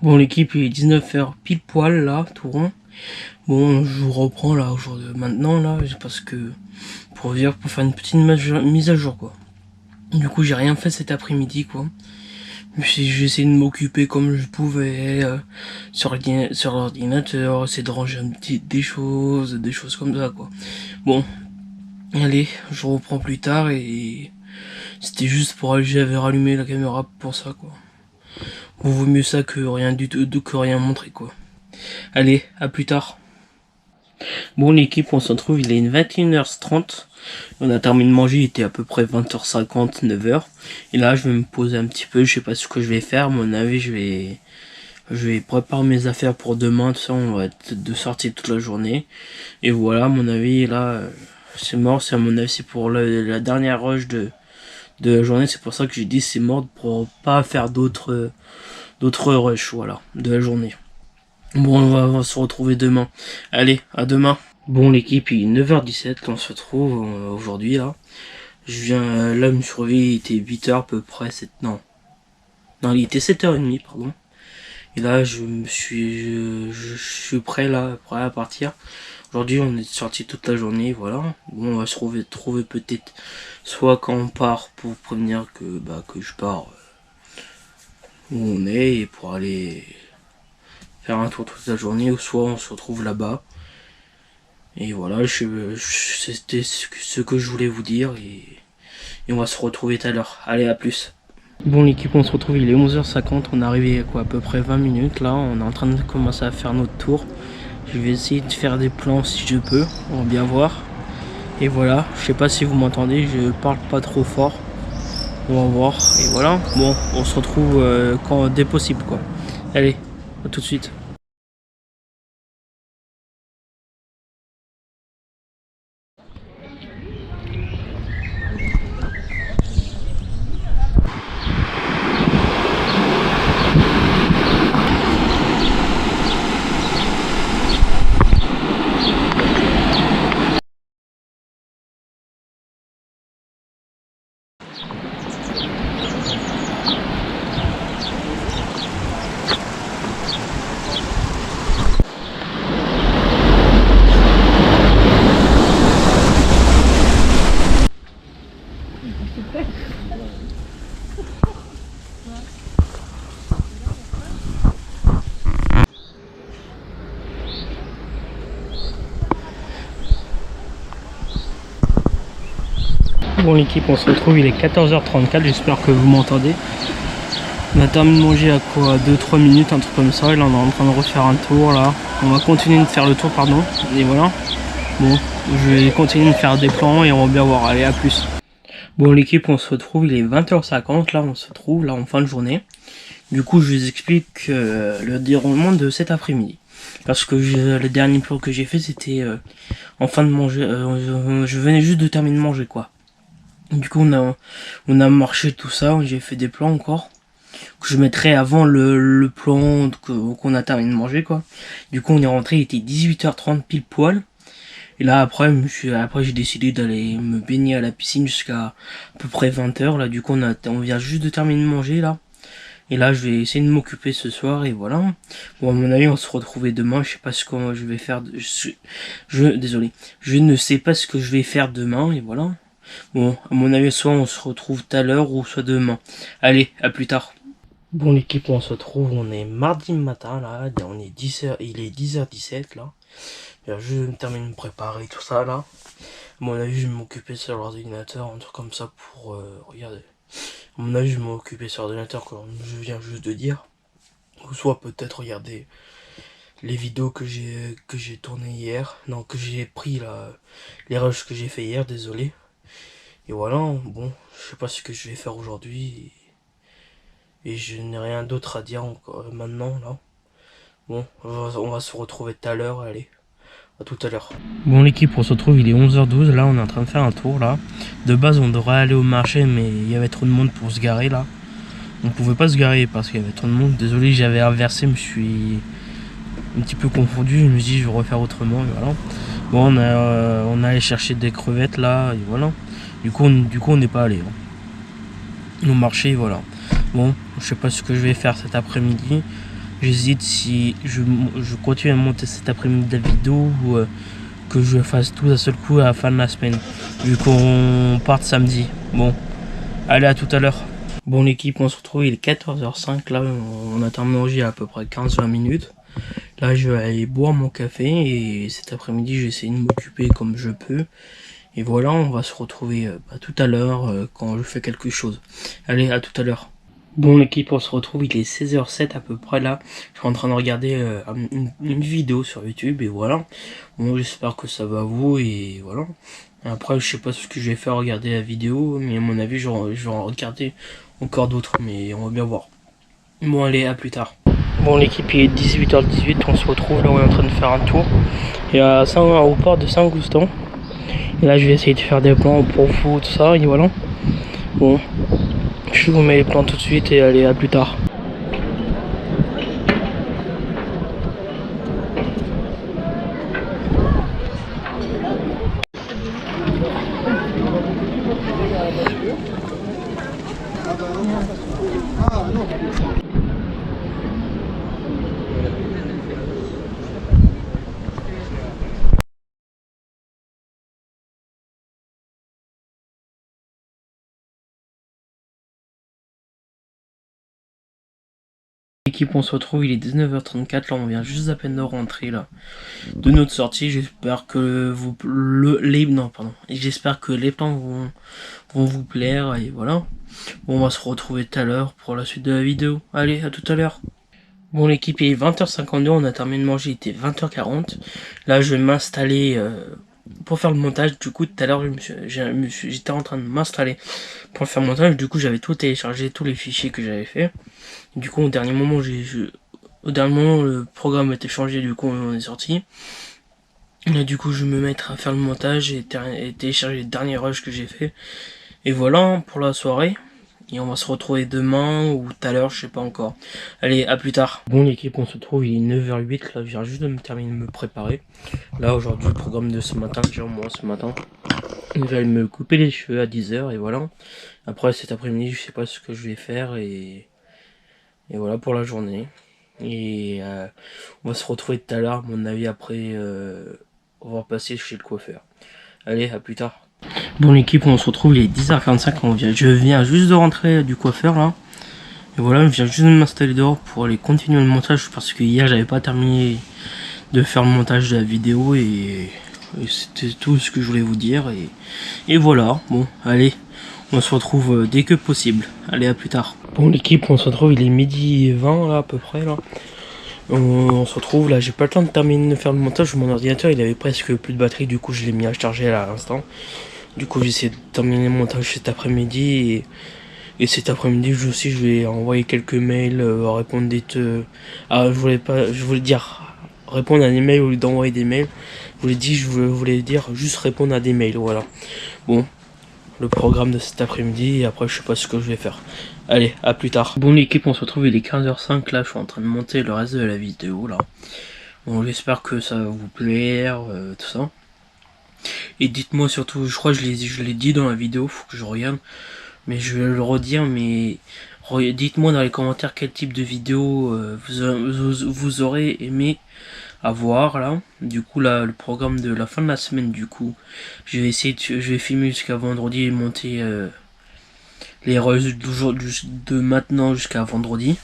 Speaker 1: Bon, l'équipe, il est 19h pile poil, là, tout rond. Bon, je vous reprends, là, aujourd'hui, maintenant, là, parce que, pour faire une petite mise à jour, quoi. Du coup, j'ai rien fait cet après-midi, quoi. J'ai essayé de m'occuper comme je pouvais, sur l'ordinateur, essayer de ranger des choses comme ça, quoi. Bon. Allez, je reprends plus tard, et c'était juste j'avais rallumé la caméra pour ça, quoi. Bon, vaut mieux ça que rien du tout, que rien montrer, quoi. Allez, à plus tard. Bon l'équipe, on se retrouve, il est 21h30. On a terminé de manger, il était à peu près 20h50, 9h. Et là, je vais me poser un petit peu, je sais pas ce que je vais faire. À mon avis, je vais préparer mes affaires pour demain, tout ça, on va être de sortie toute la journée. Et voilà, à mon avis, là... c'est mort, c'est à mon avis, c'est pour la dernière rush de la journée, c'est pour ça que j'ai dit c'est mort, pour pas faire d'autres rushs, voilà, de la journée. Bon, on va se retrouver demain. Allez, à demain. Bon l'équipe, il est 9h17, on se retrouve aujourd'hui là. Je viens, là, me suis réveillé, il était 8h à peu près, non, il était 7h30, pardon. Et là, je suis prêt là, prêt à partir. Aujourd'hui, on est sorti toute la journée, voilà. Bon, on va se trouver peut-être, soit quand on part pour prévenir que je pars où on est, et pour aller faire un tour toute la journée, ou soit on se retrouve là-bas. Et voilà, c'était ce que je voulais vous dire, et on va se retrouver tout à l'heure. Allez, à plus. Bon l'équipe, on se retrouve, il est 11h50, on est arrivé à peu près 20 minutes là, on est en train de commencer à faire notre tour. Je vais essayer de faire des plans si je peux, on va bien voir. Et voilà, je sais pas si vous m'entendez, je parle pas trop fort. On va voir, et voilà, bon, on se retrouve dès possible, quoi. Allez, à tout de suite. Bon l'équipe, on se retrouve, il est 14h34, j'espère que vous m'entendez. On a terminé de manger à quoi, 2-3 minutes, un truc comme ça, et là on est en train de refaire un tour là. On va continuer de faire le tour, pardon, et voilà. Bon, je vais continuer de faire des plans et on va bien voir, allez à plus. Bon l'équipe, on se retrouve, il est 20h50, là on se trouve là en fin de journée. Du coup je vous explique le déroulement de cet après-midi. Parce que le dernier plan que j'ai fait c'était en fin de manger, je venais juste de terminer de manger quoi. Du coup on a marché tout ça, j'ai fait des plans encore. Que je mettrai avant le plan qu'on a terminé de manger quoi. Du coup on est rentré, il était 18h30 pile poil. Et là après j'ai décidé d'aller me baigner à la piscine jusqu'à peu près 20h. Là du coup on vient juste de terminer de manger là. Et là je vais essayer de m'occuper ce soir et voilà. Bon à mon avis on se retrouvait demain, je sais pas ce que je vais faire. Désolé. Je ne sais pas ce que je vais faire demain et voilà. Bon à mon avis soit on se retrouve tout à l'heure ou soit demain. Allez, à plus tard. Bon l'équipe, on se trouve, on est mardi matin là, on est 10h, il est 10h17 là. Je me termine de me préparer tout ça là. À mon avis je vais m'occuper sur l'ordinateur, un truc comme ça pour regarder. À mon avis je vais m'occuper sur l'ordinateur comme je viens juste de dire. Ou soit peut-être regarder les vidéos que j'ai tournées hier. Non, que j'ai pris là, les rushs que j'ai fait hier, désolé. Et voilà, bon, je sais pas ce que je vais faire aujourd'hui. Et je n'ai rien d'autre à dire encore maintenant là. Bon, on va se retrouver tout à l'heure, allez. À tout à l'heure. Bon l'équipe, on se retrouve, il est 11h12, là on est en train de faire un tour là. De base on devrait aller au marché mais il y avait trop de monde pour se garer là. On pouvait pas se garer parce qu'il y avait trop de monde. Désolé, j'avais inversé, je me suis un petit peu confondu, je me suis dit je vais refaire autrement et voilà. Bon on a allé chercher des crevettes là et voilà. Du coup on n'est pas allé. Hein. Au marché, voilà. Bon, je sais pas ce que je vais faire cet après-midi. J'hésite si je continue à monter cet après-midi de la vidéo ou que je fasse tout d'un seul coup à la fin de la semaine. Vu qu'on parte samedi. Bon, allez à tout à l'heure. Bon l'équipe, on se retrouve, il est 14h05. Là, on a terminé de manger à peu près 15-20 minutes. Là, je vais aller boire mon café et cet après-midi, je vais essayer de m'occuper comme je peux. Et voilà, on va se retrouver tout à l'heure quand je fais quelque chose. Allez, à tout à l'heure. Bon l'équipe, on se retrouve, il est 16h07 à peu près là. Je suis en train de regarder une vidéo sur YouTube et voilà. Bon j'espère que ça va à vous et voilà. Après je sais pas ce que je vais faire regarder la vidéo, mais à mon avis je vais en regarder encore d'autres, mais on va bien voir. Bon allez, à plus tard. Bon l'équipe, il est 18h18, on se retrouve là, on est en train de faire un tour. Et au port de Saint-Goustan. Et là je vais essayer de faire des plans pour vous, tout ça, et voilà. Bon. Je vous mets les plans tout de suite et allez, à plus tard. L'équipe, on se retrouve, il est 19h34, là on vient juste à peine de rentrer là de notre sortie. J'espère que j'espère que les plans vont vous plaire et voilà. Bon, on va se retrouver tout à l'heure pour la suite de la vidéo. Allez, à tout à l'heure. Bon l'équipe, il est 20h52, on a terminé de manger, il était 20h40. Là je vais m'installer pour faire le montage. Du coup tout à l'heure j'étais en train de m'installer pour faire le montage. Du coup j'avais tout téléchargé, tous les fichiers que j'avais fait. Du coup au dernier moment le programme a été changé, du coup on est sorti. Là du coup je vais me mettre à faire le montage et télécharger les derniers rushs que j'ai fait. Et voilà pour la soirée. Et on va se retrouver demain ou tout à l'heure, je sais pas encore. Allez, à plus tard. Bon l'équipe, on se trouve, il est 9h08, là je viens juste de me terminer de me préparer. Là aujourd'hui, le programme de ce matin, déjà moi ce matin. Je vais me couper les cheveux à 10h et voilà. Après cet après-midi, je sais pas ce que je vais faire et voilà pour la journée. Et on va se retrouver tout à l'heure, à mon avis après on va passer chez le coiffeur. Allez, à plus tard. Bon l'équipe, on se retrouve, il est 10h45, je viens juste de rentrer du coiffeur là. Et voilà, je viens juste de m'installer dehors pour aller continuer le montage parce que hier j'avais pas terminé de faire le montage de la vidéo et Et c'était tout ce que je voulais vous dire. Et voilà, bon, allez, on se retrouve dès que possible. Allez, à plus tard. Bon, l'équipe, on se retrouve, il est midi 20 là, à peu près là. On se retrouve là, j'ai pas le temps de terminer de faire le montage. Mon ordinateur il avait presque plus de batterie, du coup je l'ai mis à charger là, à l'instant. Du coup j'ai essayé de terminer le montage cet après-midi. Et cet après-midi aussi je vais envoyer quelques mails, répondre Ah, je voulais dire répondre à des mails au lieu d'envoyer des mails. Je voulais dire juste répondre à des mails, voilà. Bon, le programme de cet après-midi et après je sais pas ce que je vais faire. Allez, à plus tard. Bon l'équipe, on se retrouve, il est 15h05 là, je suis en train de monter le reste de la vidéo là. Bon, j'espère que ça va vous plaire, tout ça. Et dites-moi surtout, je crois que je l'ai dit dans la vidéo, faut que je regarde. Mais je vais le redire, mais dites-moi dans les commentaires quel type de vidéo vous aurez aimé avoir là. Du coup là, le programme de la fin de la semaine, du coup, je vais essayer je vais filmer jusqu'à vendredi et monter les rushs de maintenant jusqu'à vendredi.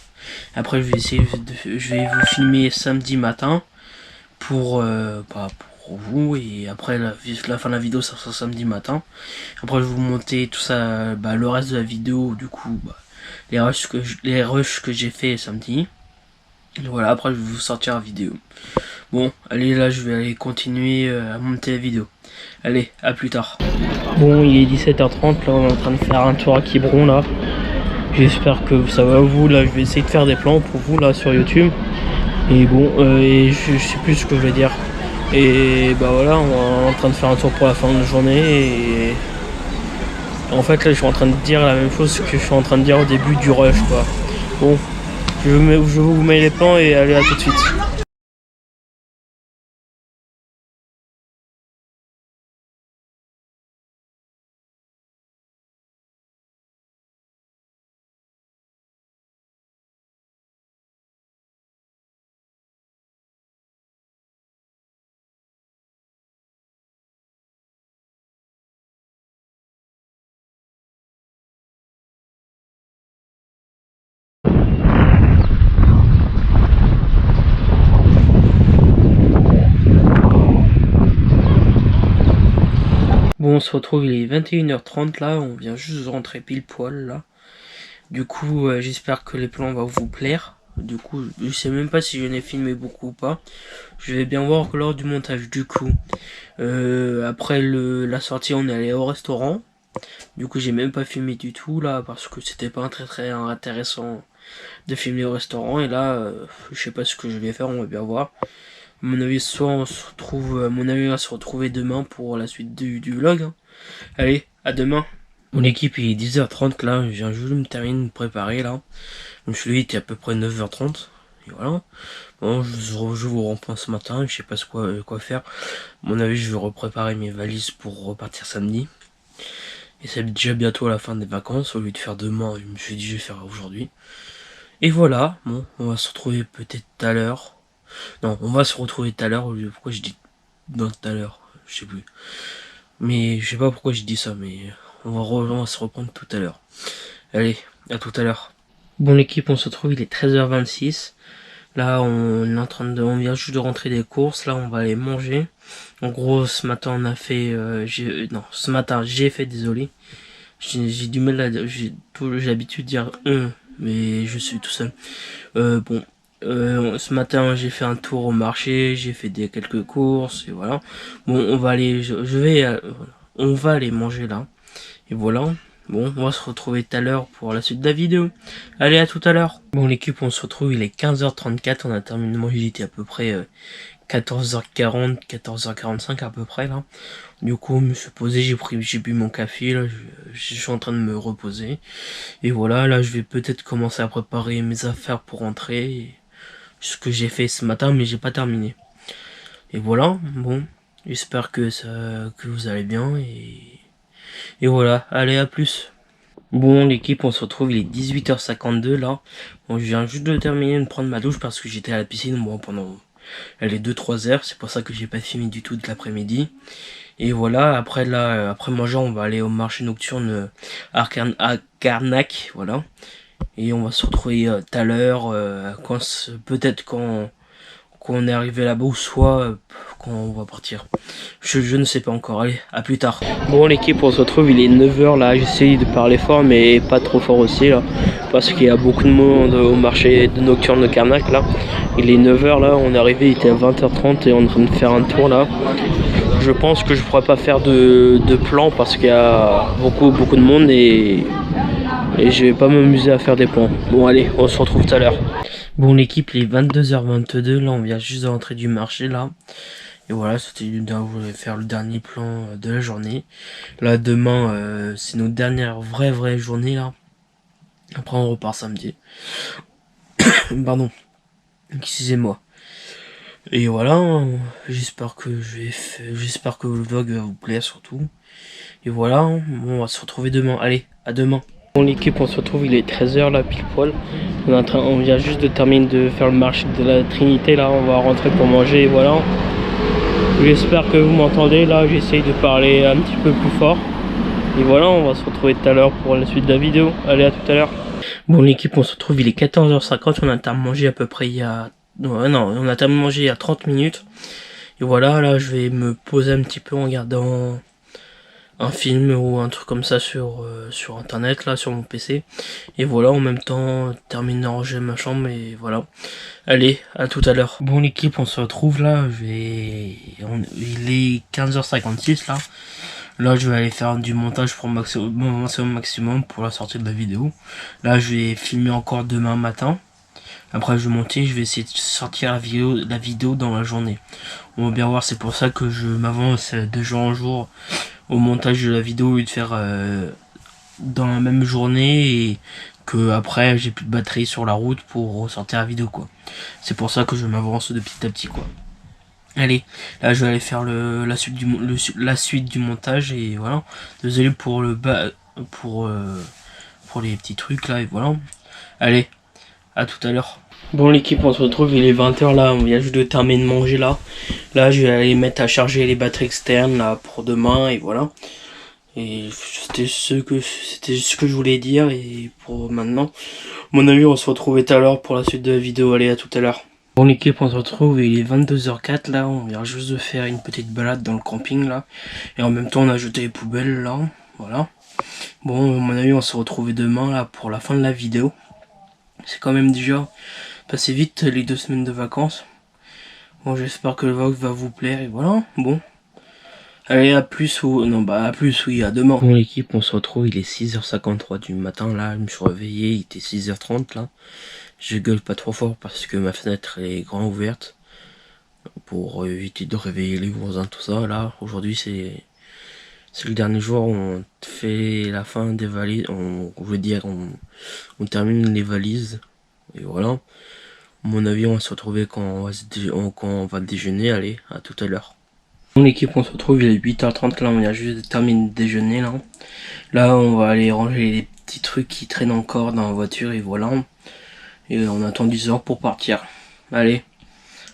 Speaker 1: Après je vais vous filmer samedi matin pour pour vous, et après la fin de la vidéo ça sera samedi matin. Après je vais vous monter tout ça, le reste de la vidéo, du coup les rushs que j'ai fait samedi. Et voilà, après je vais vous sortir la vidéo. Bon, allez, là je vais aller continuer à monter la vidéo. Allez, à plus tard. Bon, il est 17h30, là on est en train de faire un tour à Quiberon là. J'espère que ça va vous, là je vais essayer de faire des plans pour vous là sur YouTube. Et bon, et je sais plus ce que je vais dire. Et bah voilà, on est en train de faire un tour pour la fin de journée. Et en fait là je suis en train de dire la même chose que je suis en train de dire au début du rush quoi. Bon, je vous mets les plans et allez, à tout de suite. Bon, on se retrouve, il est 21h30 là, on vient juste de rentrer pile poil là. Du coup, j'espère que les plans vont vous plaire. Du coup, je sais même pas si je n'ai filmé beaucoup ou pas. Je vais bien voir lors du montage. Du coup, après la sortie, on est allé au restaurant. Du coup, j'ai même pas filmé du tout là, parce que c'était pas très intéressant de filmer au restaurant. Et là, je sais pas ce que je vais faire, on va bien voir. À mon avis, soit on se retrouve, mon avis va se retrouver demain pour la suite du vlog. Hein. Allez, à demain. Mon équipe il est 10h30 là, je viens juste de me terminer de me préparer là. Je me suis levé, il était à peu près 9h30. Et voilà. Bon, je vous reprends ce matin, je sais pas quoi faire. À mon avis, je vais repréparer mes valises pour repartir samedi. Et c'est déjà bientôt la fin des vacances, au lieu de faire demain, je me suis dit je vais faire aujourd'hui. Et voilà, bon, on va se retrouver peut-être tout à l'heure. Non, on va se retrouver tout à l'heure, pourquoi je dis non tout à l'heure, je sais plus. Mais je sais pas pourquoi je dis ça, mais on va se reprendre tout à l'heure. Allez, à tout à l'heure. Bon l'équipe, on se retrouve, il est 13h26. Là, on vient juste de rentrer des courses. Là, on va aller manger. En gros, ce matin, on a fait, ce matin, j'ai fait, désolé. J'ai du mal à dire, j'ai l'habitude de dire mais je suis tout seul. Bon, ce matin, j'ai fait un tour au marché, j'ai fait quelques courses, et voilà. Bon, on va aller, on va aller manger là. Et voilà. Bon, on va se retrouver tout à l'heure pour la suite de la vidéo. Allez, à tout à l'heure. Bon, l'équipe, on se retrouve, il est 15h34, on a terminé de manger, il était à peu près 14h40, 14h45 à peu près là. Du coup, je me suis posé, j'ai bu mon café, là, je suis en train de me reposer. Et voilà, là, je vais peut-être commencer à préparer mes affaires pour rentrer. Ce que j'ai fait ce matin, mais j'ai pas terminé. Et voilà, bon, j'espère que vous allez bien, et voilà, allez, à plus. Bon l'équipe, on se retrouve, il est 18h52 là. Bon, je viens juste de terminer de prendre ma douche parce que j'étais à la piscine pendant les 2-3 heures. C'est pour ça que j'ai pas filmé du tout de l'après-midi. Et voilà, après manger, on va aller au marché nocturne à Carnac, voilà. Et on va se retrouver tout à l'heure, peut-être quand quand on est arrivé là-bas ou soit quand on va partir. Je ne sais pas encore. Allez, à plus tard. Bon l'équipe, on se retrouve, il est 9h là. J'essaye de parler fort mais pas trop fort aussi là. Parce qu'il y a beaucoup de monde au marché de nocturne de Carnac là. Il est 9h là, on est arrivé, il était à 20h30 et on est en train de faire un tour là. Je pense que je pourrais pas faire de plan parce qu'il y a beaucoup de monde et je vais pas m'amuser à faire des plans. Bon allez, on se retrouve tout à l'heure. Bon l'équipe, il est 22h22 là, on vient juste de rentrer du marché là. Et voilà, c'était je voulais faire le dernier plan de la journée. Là demain, c'est notre dernière vraie journée là. Après on repart samedi. Pardon. Excusez-moi. Et voilà, j'espère que j'espère que le vlog va vous plaire surtout. Et voilà, on va se retrouver demain. Allez, à demain. Bon l'équipe, on se retrouve, il est 13h là pile poil. On vient juste de terminer de faire le marché de la Trinité là, on va rentrer pour manger et voilà. J'espère que vous m'entendez là, j'essaye de parler un petit peu plus fort. Et voilà, on va se retrouver tout à l'heure pour la suite de la vidéo. Allez, à tout à l'heure. Bon l'équipe, on se retrouve, il est 14h50, on a terminé de manger à peu près il y a... non, on a terminé de manger il y a 30 minutes. Et voilà, là je vais me poser un petit peu en regardant un film ou un truc comme ça sur internet, là sur mon PC. Et voilà, en même temps, terminer de ranger ma chambre et voilà. Allez, à tout à l'heure. Bon l'équipe, on se retrouve là, il est 15h56 là. Là je vais aller faire du montage pour maximum pour la sortie de la vidéo. Là je vais filmer encore demain matin. Après je vais monter, je vais essayer de sortir la vidéo dans la journée. On va bien voir, c'est pour ça que je m'avance de jour en jour au montage de la vidéo et de faire dans la même journée et que après j'ai plus de batterie sur la route pour ressortir la vidéo quoi. C'est pour ça que je m'avance de petit à petit quoi. Allez, là je vais aller faire la suite du montage et voilà. Désolé pour pour les petits trucs là et voilà. Allez, à tout à l'heure. Bon l'équipe, on se retrouve, il est 20h là, on vient juste de terminer de manger là. Là je vais aller mettre à charger les batteries externes là pour demain et voilà. Et c'était ce que je voulais dire et pour maintenant. À mon avis, on se retrouve tout à l'heure pour la suite de la vidéo. Allez, à tout à l'heure. Bon l'équipe, on se retrouve, il est 22h04 là, on vient juste de faire une petite balade dans le camping là. Et en même temps on a jeté les poubelles là, voilà. Bon, à mon avis, on se retrouve demain là pour la fin de la vidéo. C'est quand même déjà passé vite les 2 semaines de vacances. Bon, j'espère que le vlog va vous plaire et voilà, bon. Allez, à plus ou... non, bah à plus, oui, à demain. Bon l'équipe, on se retrouve, il est 6h53 du matin là, je me suis réveillé, il était 6h30 là. Je gueule pas trop fort parce que ma fenêtre est grand ouverte. Pour éviter de réveiller les voisins, tout ça. Là, aujourd'hui c'est le dernier jour où on fait la fin des valises. On termine les valises. Et voilà. À mon avis, on va se retrouver quand on va déjeuner. Allez, à tout à l'heure. Mon équipe, on se retrouve, il est 8h30. Là, on vient juste de terminer de déjeuner. Là, on va aller ranger les petits trucs qui traînent encore dans la voiture. Et voilà. Et on attend 10h pour partir. Allez,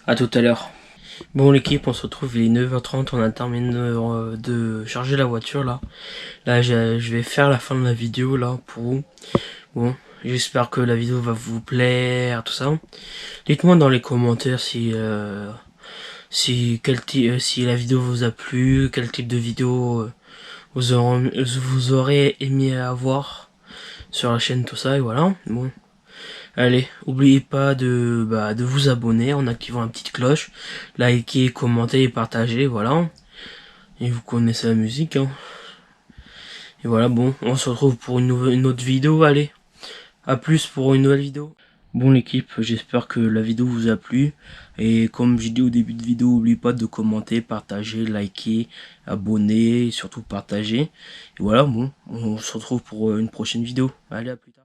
Speaker 1: à tout à l'heure. Bon l'équipe, on se retrouve, il est 9h30, on a terminé de charger la voiture là. Là je vais faire la fin de la vidéo là pour vous. Bon, j'espère que la vidéo va vous plaire, tout ça. Dites-moi dans les commentaires si la vidéo vous a plu, quel type de vidéo vous aurez aimé avoir sur la chaîne, tout ça, et voilà. Bon. Allez, n'oubliez pas de vous abonner en activant la petite cloche, liker, commenter et partager, voilà. Et vous connaissez la musique, hein. Et voilà, bon, on se retrouve pour une autre vidéo, allez. À plus pour une nouvelle vidéo. Bon l'équipe, j'espère que la vidéo vous a plu. Et comme j'ai dit au début de vidéo, n'oubliez pas de commenter, partager, liker, abonner et surtout partager. Et voilà, bon, on se retrouve pour une prochaine vidéo. Allez, à plus tard.